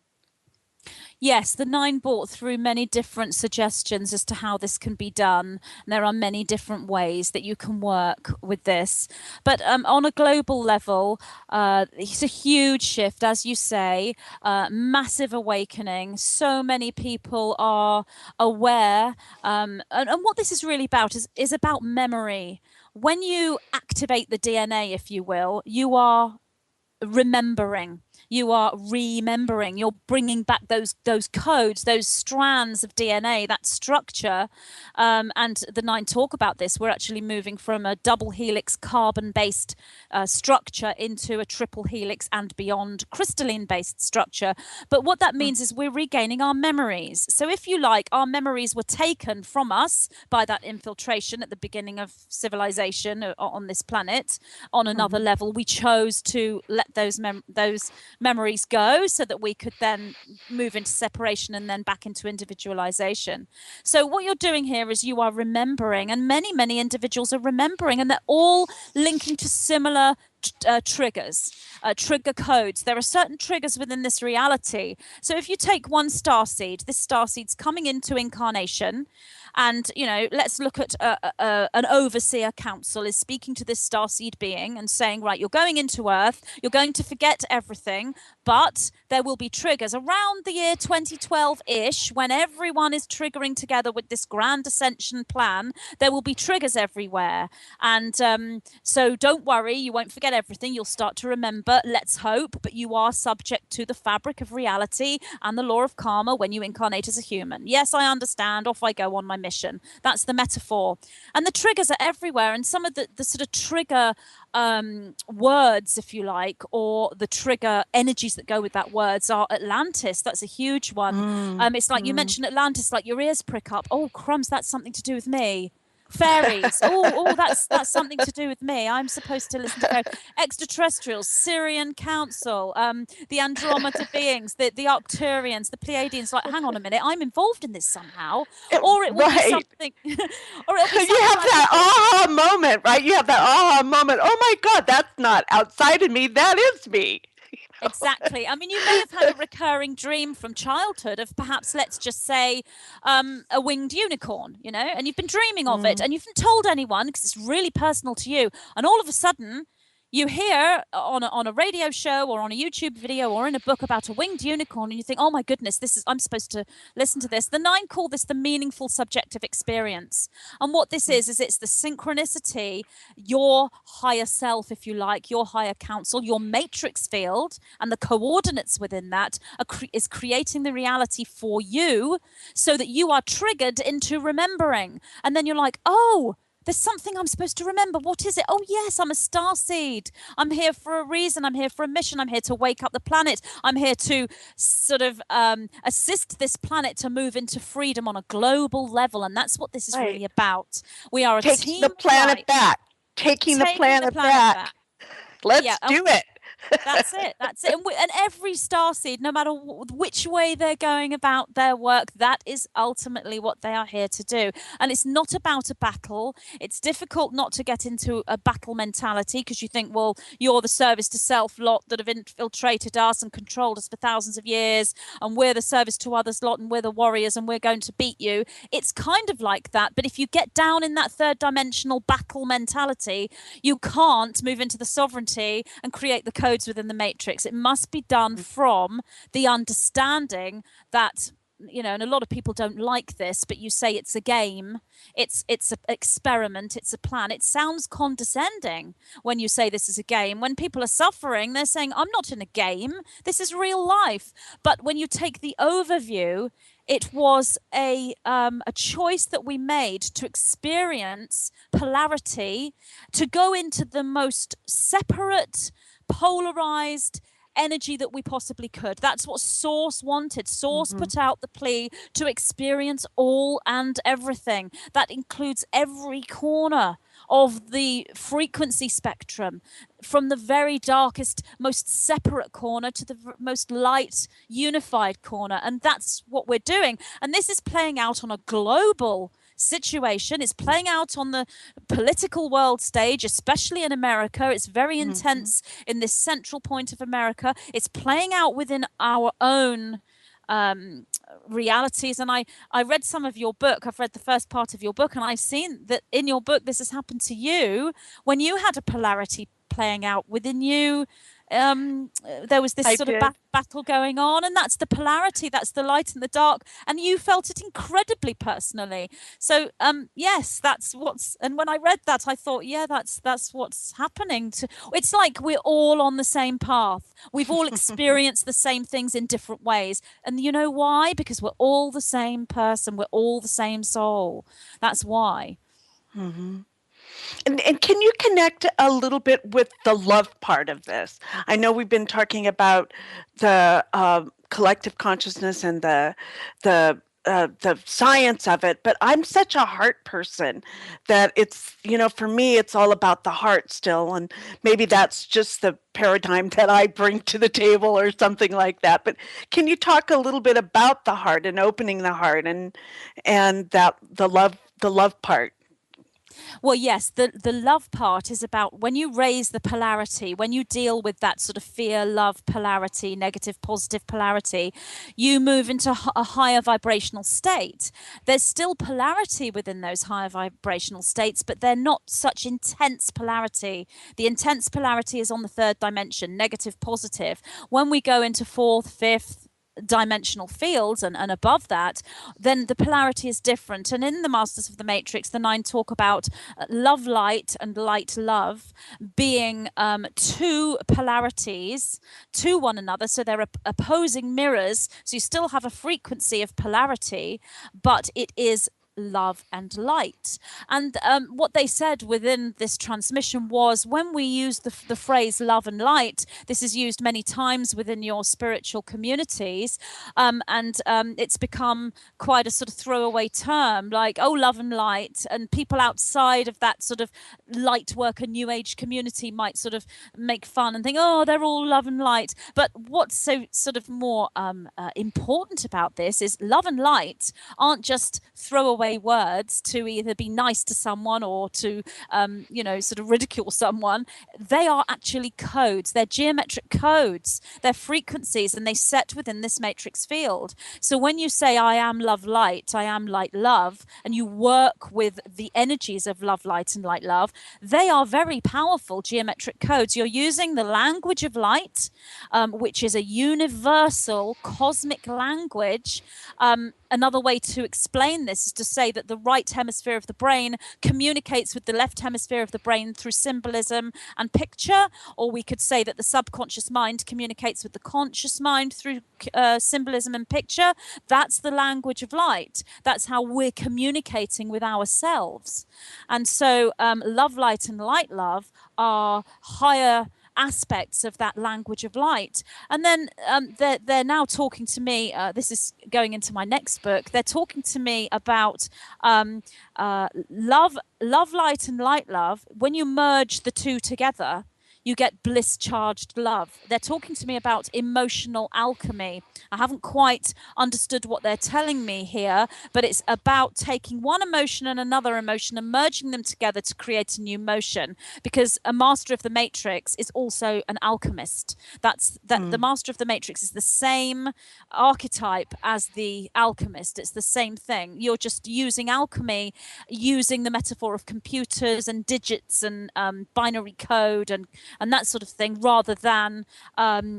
Speaker 4: Yes, the 9 brought through many different suggestions as to how this can be done. And there are many different ways that you can work with this. But on a global level, it's a huge shift, as you say, massive awakening. So many people are aware. And what this is really about is about memory. When you activate the DNA, if you will, you are remembering. You are remembering. You're bringing back those codes, those strands of DNA, that structure. And the 9 talk about this. We're actually moving from a double helix carbon-based structure into a triple helix and beyond crystalline-based structure. But what that means is we're regaining our memories. So if you like, our memories were taken from us by that infiltration at the beginning of civilization on this planet. On another level, we chose to let those memories go so that we could then move into separation and then back into individualization. So what you're doing here is you are remembering, and many individuals are remembering, and they're all linking to similar triggers, trigger codes. There are certain triggers within this reality. So if you take one starseed, this starseed's coming into incarnation, and let's look at an overseer council is speaking to this starseed being and saying, right, you're going into Earth, you're going to forget everything, but there will be triggers around the year 2012-ish, when everyone is triggering together with this grand ascension plan. There will be triggers everywhere, and so don't worry, you won't forget everything. You'll start to remember, let's hope, but you are subject to the fabric of reality and the law of karma when you incarnate as a human. Yes, I understand. Off I go on my mission. That's the metaphor. And the triggers are everywhere. And some of the sort of trigger words, if you like, or the trigger energies that go with that words are Atlantis. That's a huge one. It's like you mentioned Atlantis, like your ears prick up. Oh, crumbs, that's something to do with me. Fairies. That's something to do with me. I'm supposed to listen to extraterrestrials, Syrian Council, the Andromeda beings, the Arcturians, the Pleiadians. Like, hang on a minute, I'm involved in this somehow. Or it will be something. Or it'll be something.
Speaker 2: You have that aha moment, right? You have that aha moment. Oh my God, that's not outside of me. That is me.
Speaker 4: Exactly. I mean, you may have had a recurring dream from childhood of perhaps, let's just say, a winged unicorn, and you've been dreaming of it and you haven't told anyone because it's really personal to you. And all of a sudden, you hear on a radio show or on a YouTube video or in a book about a winged unicorn, and you think, oh my goodness, I'm supposed to listen to this. The nine call this the meaningful subjective experience. And what this is it's the synchronicity, your higher self, if you like, your higher counsel, your matrix field, and the coordinates within that is creating the reality for you so that you are triggered into remembering. And then you're like, oh, there's something I'm supposed to remember. What is it? Oh, yes, I'm a starseed. I'm here for a reason. I'm here for a mission. I'm here to wake up the planet. I'm here to sort of assist this planet to move into freedom on a global level. And that's what this is really about. We are a
Speaker 2: taking
Speaker 4: team.
Speaker 2: The planet back. Taking the planet back. Let's do it.
Speaker 4: That's it. And every starseed, no matter which way they're going about their work, that is ultimately what they are here to do. And it's not about a battle. It's difficult not to get into a battle mentality because you think, well, you're the service to self lot that have infiltrated us and controlled us for thousands of years, and we're the service to others lot, and we're the warriors, and we're going to beat you. It's kind of like that. But if you get down in that third dimensional battle mentality, you can't move into the sovereignty and create the codes within the matrix. It must be done from the understanding that, and a lot of people don't like this, but you say it's a game, it's an experiment, it's a plan. It sounds condescending when you say this is a game. When people are suffering, they're saying, I'm not in a game, this is real life. But when you take the overview, it was a choice that we made to experience polarity, to go into the most separate, polarized energy that we possibly could. That's what Source wanted. Source put out the plea to experience all and everything. That includes every corner of the frequency spectrum, from the very darkest, most separate corner to the most light, unified corner. And that's what we're doing. And this is playing out on a global situation. It's playing out on the political world stage, especially in America. It's very intense in this central point of America. It's playing out within our own realities. And I read some of your book. I've read the first part of your book, and I've seen that in your book this has happened to you when you had a polarity playing out within you. There was this battle going on, and that's the polarity, that's the light and the dark, and you felt it incredibly personally. So yes, that's what's, and when I read that, I thought, yeah, that's what's happening to. It's like we're all on the same path. We've all experienced the same things in different ways, and you know why? Because we're all the same person, we're all the same soul. That's why.
Speaker 2: And can you connect a little bit with the love part of this? I know we've been talking about the collective consciousness and the science of it, but I'm such a heart person that it's, for me, it's all about the heart still. And maybe that's just the paradigm that I bring to the table or something like that. But can you talk a little bit about the heart and opening the heart and that the love part?
Speaker 4: Well, yes, the love part is about when you raise the polarity, when you deal with that sort of fear, love polarity, negative, positive polarity, you move into a higher vibrational state. There's still polarity within those higher vibrational states, but they're not such intense polarity. The intense polarity is on the third dimension, negative, positive. When we go into fourth, fifth, dimensional fields and above that, then the polarity is different. And in the Masters of the Matrix, the nine talk about love light and light love being two polarities to one another. So they're opposing mirrors. So you still have a frequency of polarity, but it is love and light. And what they said within this transmission was, when we use the phrase love and light, this is used many times within your spiritual communities, and it's become quite a sort of throwaway term, like, oh, love and light, and people outside of that sort of light work and new age community might sort of make fun and think, oh, they're all love and light. But what's so sort of more important about this is love and light aren't just throwaway throwaway words to either be nice to someone or to, sort of ridicule someone. They are actually codes. They're geometric codes. They're frequencies, and they set within this matrix field. So when you say, I am love light, I am light love, and you work with the energies of love light and light love, they are very powerful geometric codes. You're using the language of light, which is a universal cosmic language. Another way to explain this is to say that the right hemisphere of the brain communicates with the left hemisphere of the brain through symbolism and picture, or we could say that the subconscious mind communicates with the conscious mind through symbolism and picture. That's the language of light. That's how we're communicating with ourselves. And so love light and light love are higher aspects of that language of light. And then they're now talking to me, this is going into my next book, they're talking to me about love light and light love. When you merge the two together, you get bliss charged love. They're talking to me about emotional alchemy. I haven't quite understood what they're telling me here, but it's about taking one emotion and another emotion and merging them together to create a new motion, because a master of the matrix is also an alchemist. The master of the matrix is the same archetype as the alchemist. It's the same thing. You're just using alchemy, using the metaphor of computers and digits and binary code and that sort of thing, rather than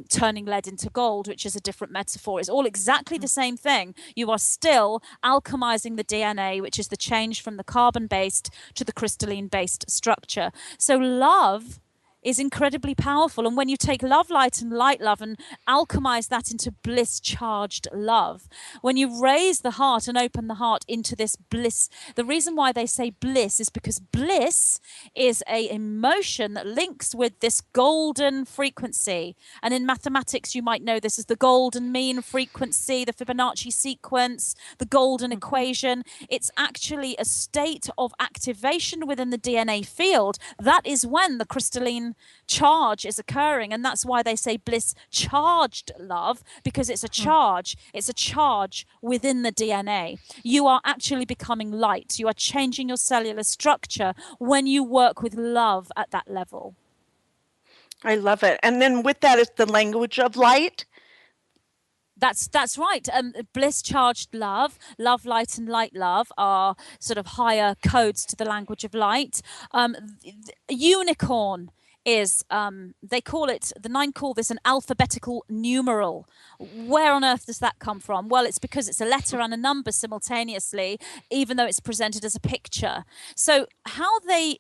Speaker 4: turning lead into gold, which is a different metaphor. It's all exactly the same thing. You are still alchemizing the DNA, which is the change from the carbon-based to the crystalline-based structure. So love is incredibly powerful. And when you take love light and light love and alchemize that into bliss charged love, when you raise the heart and open the heart into this bliss, the reason why they say bliss is because bliss is a emotion that links with this golden frequency. And in mathematics, you might know this as the golden mean frequency, the Fibonacci sequence, the golden equation. It's actually a state of activation within the DNA field. That is when the crystalline charge is occurring, and that's why they say bliss charged love, because it's a charge. It's a charge within the DNA. You are actually becoming light. You are changing your cellular structure when you work with love at that level.
Speaker 2: I love it. And then with that is the language of light.
Speaker 4: That's right. Bliss charged love, love light and light love are sort of higher codes to the language of light. Unicorn is, they call it, the nine call this an alphabetical numeral. Where on earth does that come from? Well, it's because it's a letter and a number simultaneously, even though it's presented as a picture. So how they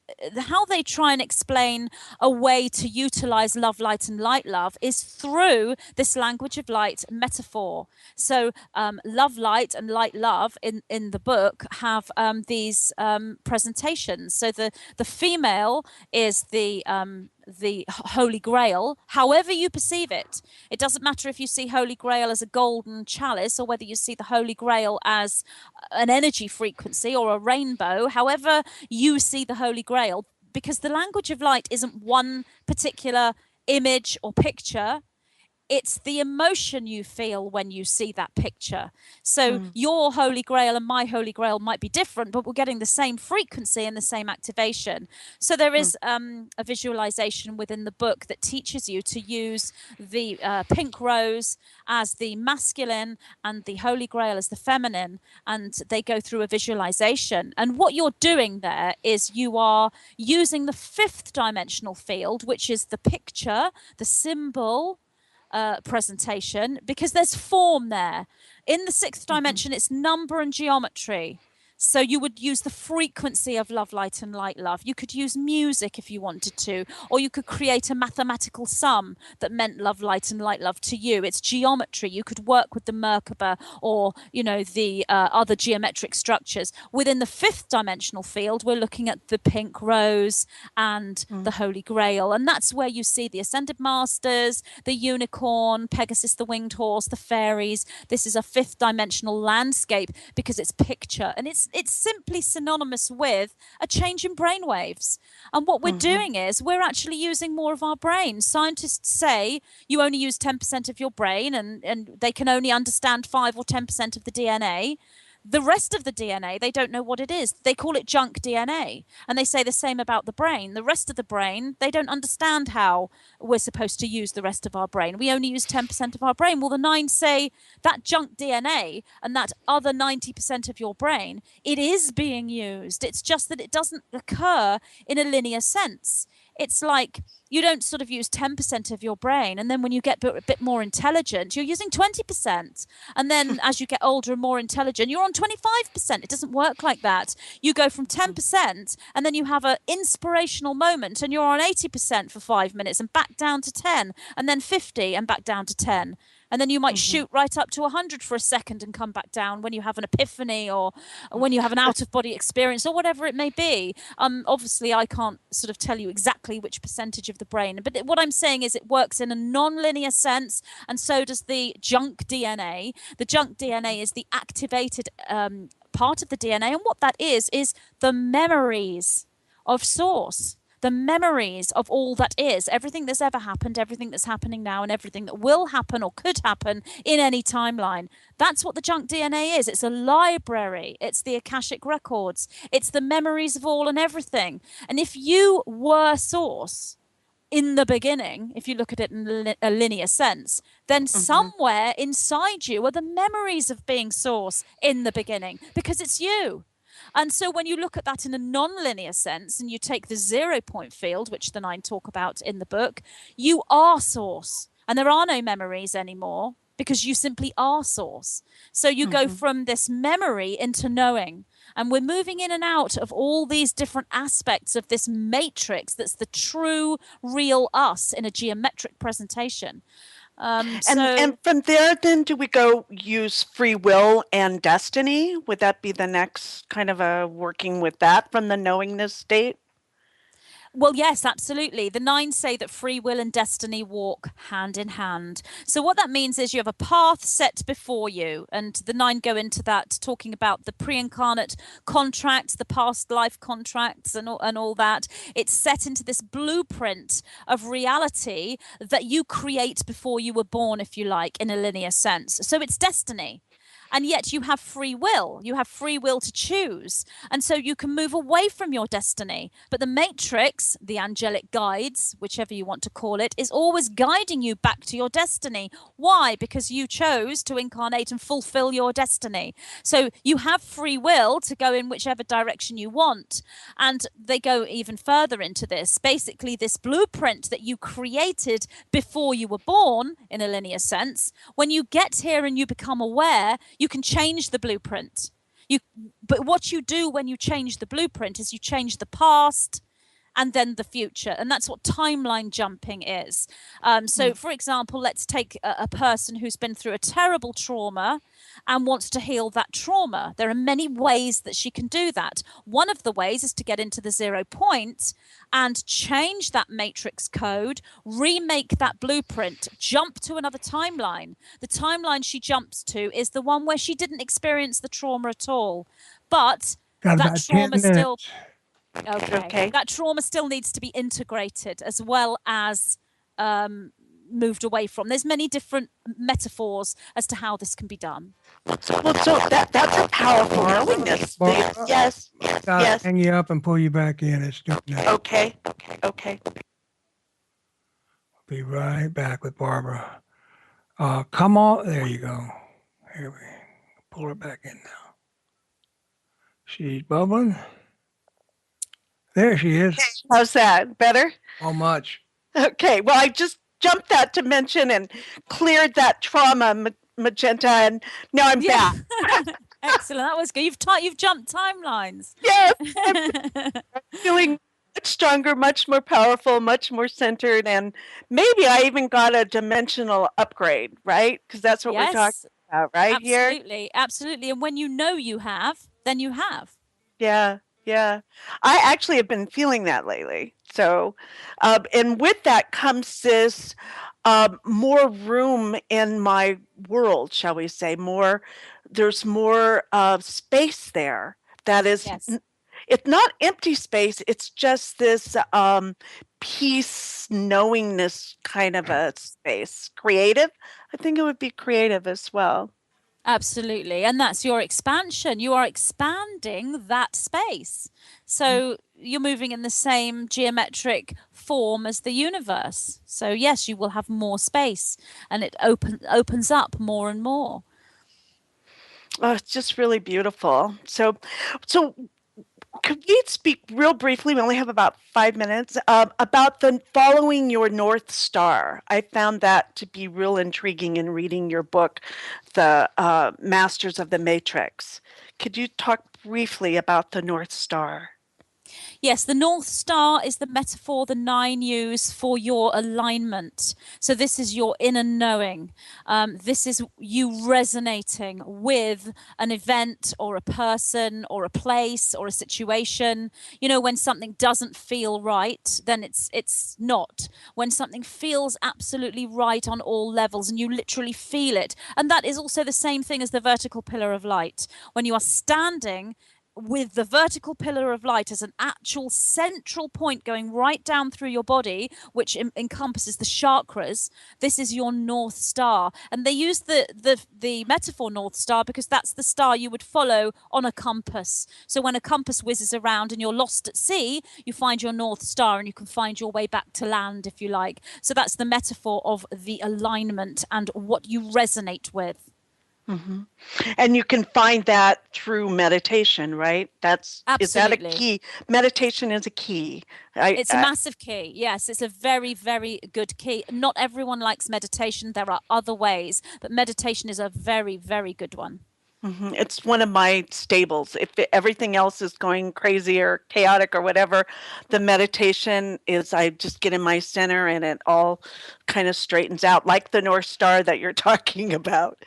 Speaker 4: try and explain a way to utilize love, light and light love is through this language of light metaphor. So love, light and light love in the book have these presentations. So the female is the Holy Grail, however you perceive it. It doesn't matter if you see Holy Grail as a golden chalice or whether you see the Holy Grail as an energy frequency or a rainbow, however you see the Holy Grail, because the language of light isn't one particular image or picture. It's the emotion you feel when you see that picture. So your Holy Grail and my Holy Grail might be different, but we're getting the same frequency and the same activation. So there is a visualization within the book that teaches you to use the pink rose as the masculine and the Holy Grail as the feminine, and they go through a visualization. And what you're doing there is you are using the fifth dimensional field, which is the picture, the symbol, presentation, because there's form there. In the sixth dimension, it's number and geometry. So you would use the frequency of love, light and light love. You could use music if you wanted to, or you could create a mathematical sum that meant love, light and light love to you. It's geometry. You could work with the Merkaba or, the other geometric structures. Within the fifth dimensional field, we're looking at the pink rose and the Holy Grail. And that's where you see the Ascended Masters, the unicorn, Pegasus, the winged horse, the fairies. This is a fifth dimensional landscape because it's picture, and it's simply synonymous with a change in brainwaves. And what we're doing is we're actually using more of our brain. Scientists say you only use 10% of your brain and they can only understand 5 or 10% of the DNA. The rest of the DNA, they don't know what it is. They call it junk DNA. And they say the same about the brain. The rest of the brain, they don't understand how we're supposed to use the rest of our brain. We only use 10% of our brain. Well, the nine say that junk DNA and that other 90% of your brain, it is being used. It's just that it doesn't occur in a linear sense. It's like you don't sort of use 10% of your brain, and then when you get a bit more intelligent, you're using 20%. And then as you get older and more intelligent, you're on 25%. It doesn't work like that. You go from 10%, and then you have an inspirational moment, and you're on 80% for 5 minutes, and back down to 10, and then 50, and back down to 10. And then you might shoot right up to 100 for a second and come back down when you have an epiphany or when you have an out-of-body experience or whatever it may be. Obviously, I can't sort of tell you exactly which percentage of the brain, but what I'm saying is it works in a non-linear sense, and so does the junk DNA. The junk DNA is the activated part of the DNA, and what that is the memories of source. The memories of all that is, everything that's ever happened, everything that's happening now, and everything that will happen or could happen in any timeline. That's what the junk DNA is. It's a library. It's the Akashic records. It's the memories of all and everything. And if you were source in the beginning, if you look at it in a linear sense, then somewhere inside you are the memories of being source in the beginning, because it's you. And so when you look at that in a non-linear sense and you take the 0 point field, which the nine talk about in the book, you are source. And there are no memories anymore because you simply are source. So you go from this memory into knowing. And we're moving in and out of all these different aspects of this matrix that's the true, real us in a geometric presentation.
Speaker 2: And from there, then, do we go use free will and destiny? Would that be the next kind of a working with that from the knowingness state?
Speaker 4: Well, yes, absolutely. The nine say that free will and destiny walk hand in hand. So what that means is you have a path set before you. And the nine go into that, talking about the pre-incarnate contracts, the past life contracts and all that. It's set into this blueprint of reality that you create before you were born, if you like, in a linear sense. So it's destiny. And yet you have free will. You have free will to choose. And so you can move away from your destiny. But the matrix, the angelic guides, whichever you want to call it, is always guiding you back to your destiny. Why? Because you chose to incarnate and fulfill your destiny. So you have free will to go in whichever direction you want. And they go even further into this. Basically, this blueprint that you created before you were born, in a linear sense, when you get here and you become aware, you can change the blueprint. But what you do when you change the blueprint is you change the past and then the future. And that's what timeline jumping is. So, for example, let's take a person who's been through a terrible trauma and wants to heal that trauma. There are many ways that she can do that. One of the ways is to get into the 0 point and change that matrix code, remake that blueprint, jump to another timeline. The timeline she jumps to is the one where she didn't experience the trauma at all. But that trauma still... Okay. That trauma still needs to be integrated as well as moved away from. There's many different metaphors as to how this can be done.
Speaker 2: Well, so that's a powerful knowingness. Yes.
Speaker 3: Gotta hang you up and pull you back in. It's doing that.
Speaker 2: Okay.
Speaker 3: I'll be right back with Barbara. Come on. There you go. Here we pull her back in now. She's bubbling. There she is.
Speaker 2: How's that? Better?
Speaker 3: How much?
Speaker 2: Okay. Well, I just jumped that dimension and cleared that trauma, Magenta, and now I'm back.
Speaker 4: Excellent. That was good. You've jumped timelines.
Speaker 2: Yes. I'm feeling much stronger, much more powerful, much more centered, and maybe I even got a dimensional upgrade, right? Because that's what we're talking about, right?
Speaker 4: Absolutely. And when you know you have, then you have.
Speaker 2: Yeah. I actually have been feeling that lately. So, and with that comes this more room in my world, shall we say, there's more space there that is, it's not empty space. It's just this peace, knowingness kind of a space. Creative. I think it would be creative as well.
Speaker 4: Absolutely. And that's your expansion. You are expanding that space. So you're moving in the same geometric form as the universe. So yes, you will have more space, and it opens up more and more.
Speaker 2: Oh, it's just really beautiful. So could we speak real briefly? We only have about 5 minutes about the following your North Star. I found that to be real intriguing in reading your book, The Masters of the Matrix. Could you talk briefly about the North Star?
Speaker 4: Yes, the North Star is the metaphor the nine use for your alignment. So this is your inner knowing. This is you resonating with an event or a person or a place or a situation. You know, when something doesn't feel right, then it's not. When something feels absolutely right on all levels and you literally feel it. And that is also the same thing as the vertical pillar of light. When you are standing with the vertical pillar of light as an actual central point going right down through your body, which encompasses the chakras, this is your North Star. And they use the metaphor North Star because that's the star you would follow on a compass. So when a compass whizzes around and you're lost at sea, you find your North Star and you can find your way back to land, if you like. So that's the metaphor of the alignment and what you resonate with.
Speaker 2: Mm-hmm. And you can find that through meditation, right? Is that a
Speaker 4: Absolutely.
Speaker 2: key? Meditation is a key.
Speaker 4: It's a massive key. Yes, it's a very, very good key. Not everyone likes meditation. There are other ways, but meditation is a very, very good one.
Speaker 2: It's one of my stables. If everything else is going crazy or chaotic or whatever, the meditation is I just get in my center and it all kind of straightens out, like the North Star that you're talking about.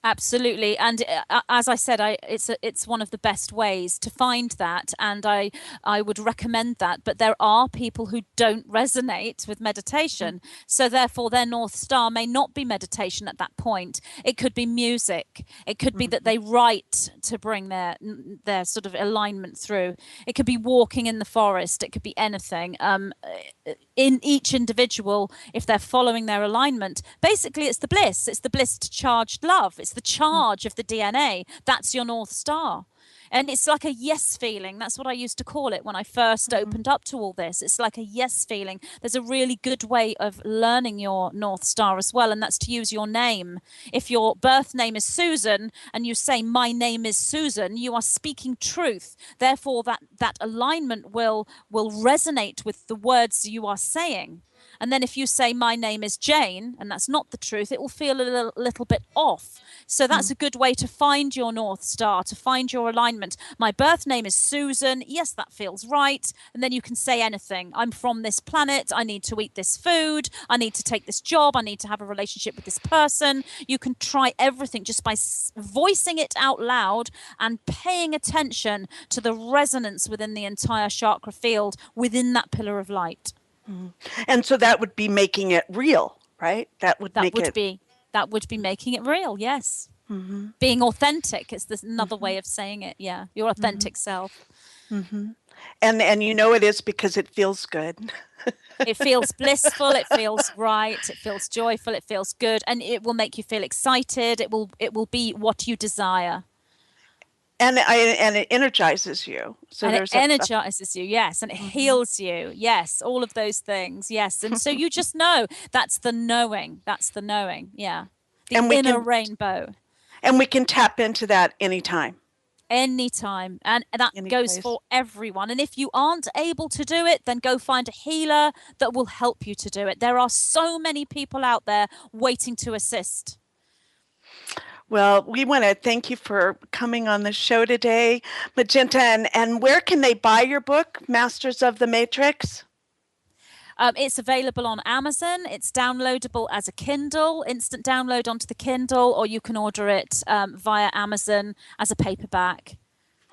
Speaker 4: Absolutely, and as I said, it's one of the best ways to find that, and I would recommend that. But there are people who don't resonate with meditation, so therefore their North Star may not be meditation at that point. It could be music. It could be that they write to bring their sort of alignment through. It could be walking in the forest. It could be anything. In each individual, if they're following their alignment, basically it's the bliss. It's the bliss to charged love. It's the charge of the DNA. That's your North Star. And it's like a yes feeling. That's what I used to call it when I first opened up to all this. It's like a yes feeling. There's a really good way of learning your North Star as well, and that's to use your name. If your birth name is Susan and you say, my name is Susan, you are speaking truth. Therefore, that alignment will resonate with the words you are saying. And then if you say, my name is Jane, and that's not the truth, it will feel a little bit off. So that's a good way to find your North Star, to find your alignment. My birth name is Susan. Yes, that feels right. And then you can say anything. I'm from this planet. I need to eat this food. I need to take this job. I need to have a relationship with this person. You can try everything just by voicing it out loud and paying attention to the resonance within the entire chakra field within that pillar of light.
Speaker 2: And so that would be making it real, right? That would
Speaker 4: be making it real. Yes. Being authentic is another way of saying it. Yeah. Your authentic self.
Speaker 2: And you know it is because it feels good.
Speaker 4: It feels blissful. It feels right. It feels joyful. It feels good. And it will make you feel excited. It will be what you desire.
Speaker 2: And it energizes you. So
Speaker 4: and it energizes you, yes, and it heals you, yes, all of those things, yes. And so you just know that's the knowing, yeah. The inner rainbow.
Speaker 2: And we can tap into that anytime.
Speaker 4: Anytime. And that goes for everyone. And if you aren't able to do it, then go find a healer that will help you to do it. There are so many people out there waiting to assist.
Speaker 2: Well, we want to thank you for coming on the show today, Magenta. And where can they buy your book, Masters of the Matrix?
Speaker 4: It's available on Amazon. It's downloadable as a Kindle, instant download onto the Kindle, or you can order it via Amazon as a paperback.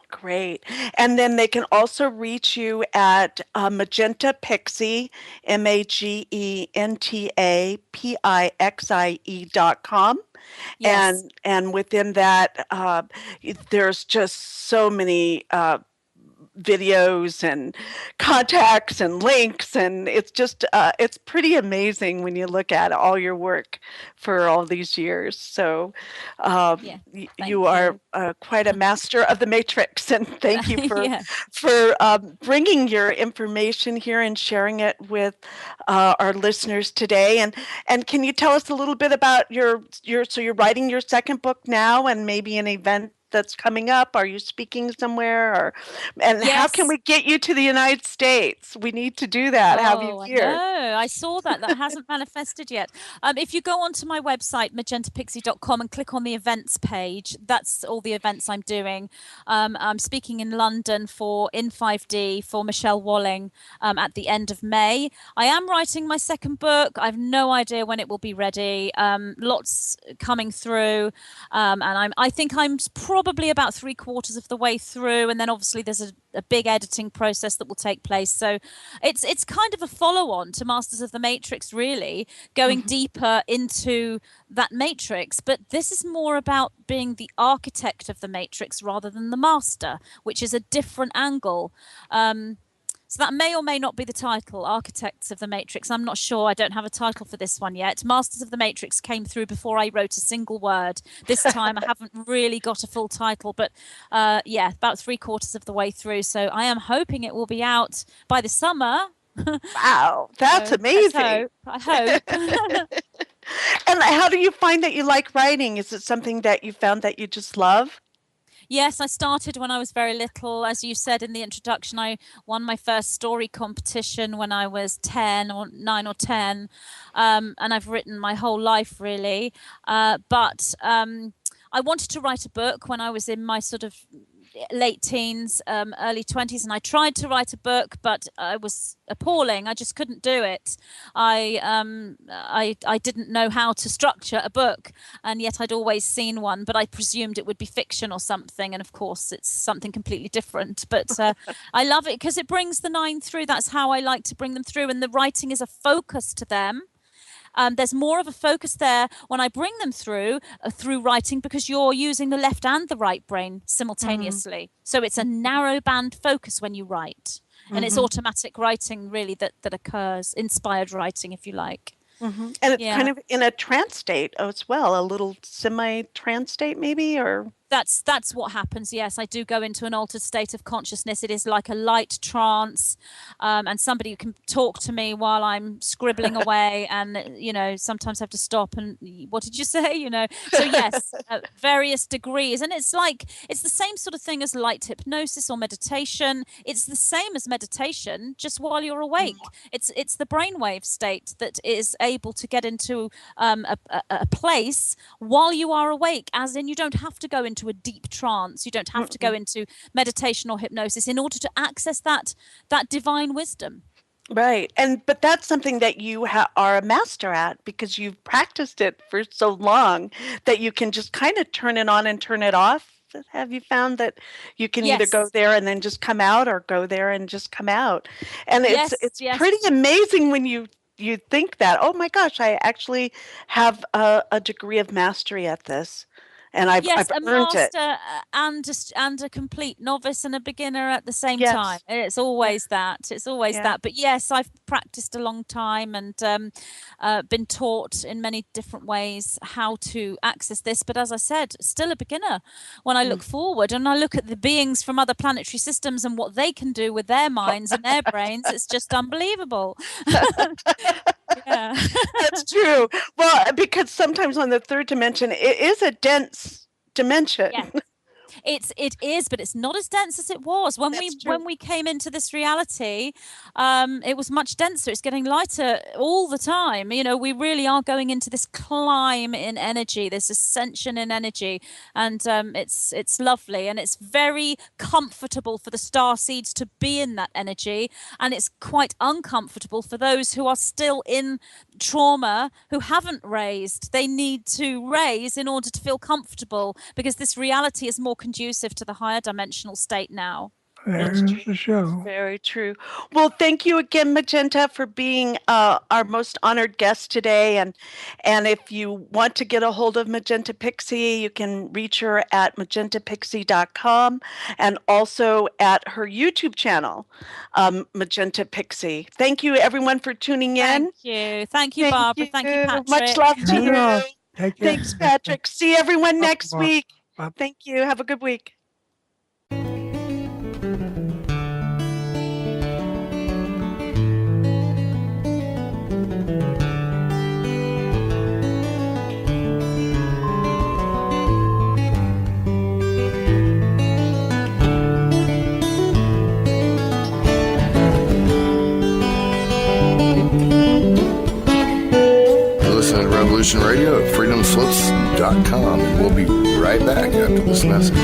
Speaker 2: Great. And then they can also reach you at Magenta Pixie, MAGENTAPIXIE.com.
Speaker 4: Yes.
Speaker 2: And within that, there's just so many videos and contacts and links, and it's just it's pretty amazing when you look at all your work for all these years. So
Speaker 4: Yeah,
Speaker 2: you are quite a master of the matrix, and thank you for
Speaker 4: yeah.
Speaker 2: bringing your information here and sharing it with our listeners today. And can you tell us a little bit about your so you're writing your second book now, and maybe an event that's coming up? Are you speaking somewhere, or and how can
Speaker 4: Yes.
Speaker 2: we get you to the United States? We need to do that. Have you
Speaker 4: Oh, I
Speaker 2: here?
Speaker 4: know. I saw that. That hasn't manifested yet. If you go onto my website, magentapixie.com, and click on the events page, that's all the events I'm doing. I'm speaking in London in 5D for Michelle Walling at the end of May. I am writing my second book. I've no idea when it will be ready. Lots coming through, and I think I'm probably about 3/4 of the way through, and then obviously there's a big editing process that will take place. So it's kind of a follow-on to Masters of the Matrix, really, going deeper into that matrix. But this is more about being the architect of the matrix rather than the master, which is a different angle. So that may or may not be the title, Architects of the Matrix. I'm not sure. I don't have a title for this one yet. Masters of the Matrix came through before I wrote a single word. This time I haven't really got a full title, but yeah, about 3/4 of the way through. So I am hoping it will be out by the summer.
Speaker 2: Wow, that's
Speaker 4: So
Speaker 2: amazing.
Speaker 4: I hope.
Speaker 2: And how do you find that you like writing? Is it something that you found that you just love?
Speaker 4: Yes, I started when I was very little. As you said in the introduction, I won my first story competition when I was 10 or 9 or 10. And I've written my whole life, really. But I wanted to write a book when I was in my sort of late teens, early 20s, and I tried to write a book, but I was appalling. I just couldn't do it. I didn't know how to structure a book, and yet I'd always seen one, but I presumed it would be fiction or something, and of course it's something completely different. But I love it because it brings the 9 through. That's how I like to bring them through, and the writing is a focus to them. There's more of a focus there when I bring them through writing, because you're using the left and the right brain simultaneously. So it's a narrow band focus when you write, and it's automatic writing really that occurs, inspired writing, if you like.
Speaker 2: And it's kind of in a trance state as well, a little semi-trance state maybe, or?
Speaker 4: That's what happens. Yes, I do go into an altered state of consciousness. It is like a light trance, and somebody can talk to me while I'm scribbling away, and sometimes I have to stop and, what did you say? So yes, various degrees, and it's the same sort of thing as light hypnosis or meditation. It's the same as meditation, just while you're awake. It's the brainwave state that is able to get into a place while you are awake, as in you don't have to go into a deep trance. You don't have to go into meditation or hypnosis in order to access that divine wisdom.
Speaker 2: Right. But that's something that you are a master at, because you've practiced it for so long that you can just kind of turn it on and turn it off. Have you found that you can either go there and then just come out, or go there and just come out? And it's pretty amazing when you think that, oh my gosh, I actually have a degree of mastery at this. And I've earned it.
Speaker 4: and a complete novice and a beginner at the same time. It's always that. It's always that. But yes, I've practiced a long time and been taught in many different ways how to access this. But as I said, still a beginner. When I look forward and I look at the beings from other planetary systems and what they can do with their minds and their brains, it's just unbelievable. Yeah,
Speaker 2: that's true. Well, because sometimes on the third dimension, it is a dense dimension.
Speaker 4: Yeah. It is, but it's not as dense as it was when we came into this reality. It was much denser. It's getting lighter all the time. We really are going into this climb in energy, this ascension in energy, and it's lovely, and it's very comfortable for the starseeds to be in that energy, and it's quite uncomfortable for those who are still in trauma, who haven't raised. They need to raise in order to feel comfortable, because this reality is more conducive to the higher dimensional state now.
Speaker 3: There's the show.
Speaker 2: Very true. Well, thank you again, Magenta, for being our most honored guest today. And if you want to get a hold of Magenta Pixie, you can reach her at magentapixie.com and also at her YouTube channel, Magenta Pixie. Thank you, everyone, for tuning in.
Speaker 4: Thank you, Barbara. Thank you, Patrick.
Speaker 2: Much love to you.
Speaker 3: Take care.
Speaker 2: Thanks, Patrick. See everyone next
Speaker 3: Bye.
Speaker 2: week.
Speaker 3: Bye.
Speaker 2: Thank you. Have a good week.
Speaker 5: Listen to Revolution Radio at freedomslips.com, and we'll be right back after this message.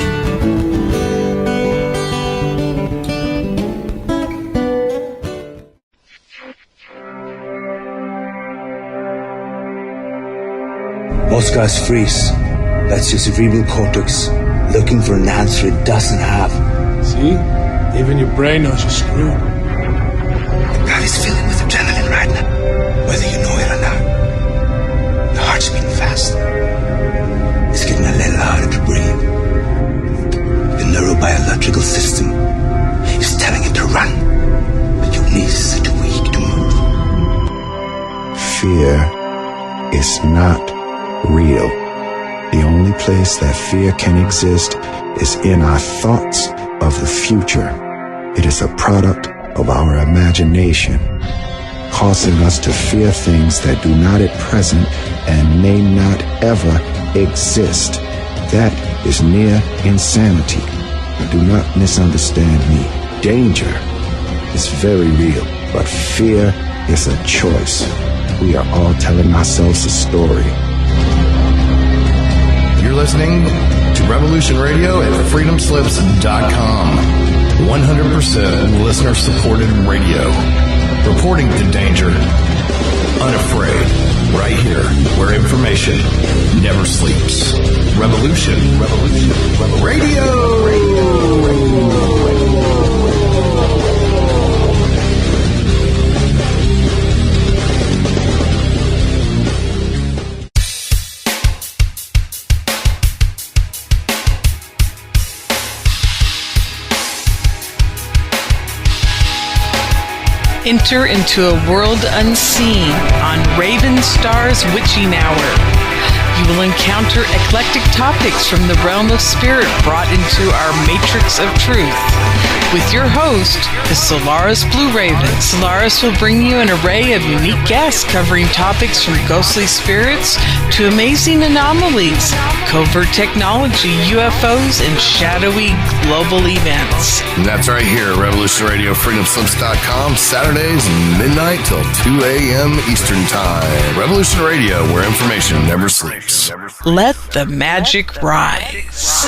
Speaker 6: Most guys freeze. That's your cerebral cortex looking for an answer it doesn't have.
Speaker 7: See? Even your brain knows you're screwed.
Speaker 6: The body's filling with adrenaline right now, whether you know it or not. Your heart's beating fast. It's getting a little harder to breathe. The neurobiological system is telling it to run, but your knees are too weak to move.
Speaker 8: Fear is not real. The only place that fear can exist is in our thoughts of the future. It is a product of our imagination, causing us to fear things that do not at present and may not ever exist. That is near insanity. Do not misunderstand me. Danger is very real, but fear is a choice. We are all telling ourselves a story.
Speaker 5: You're listening to Revolution Radio at freedomslips.com. 100% listener-supported radio. Reporting to danger. Unafraid. Right here, where information never sleeps. Revolution Radio.
Speaker 9: Enter into a world unseen on Raven Star's Witching Hour. You will encounter eclectic topics from the realm of spirit brought into our matrix of truth. With your host, the Solaris Blue Raven. Solaris will bring you an array of unique guests covering topics from ghostly spirits to amazing anomalies, covert technology, UFOs, and shadowy global events.
Speaker 5: And that's right here at Revolution Radio, freedomslips.com, Saturdays, midnight till 2 a.m. Eastern Time. Revolution Radio, where information never sleeps.
Speaker 9: Let the magic rise.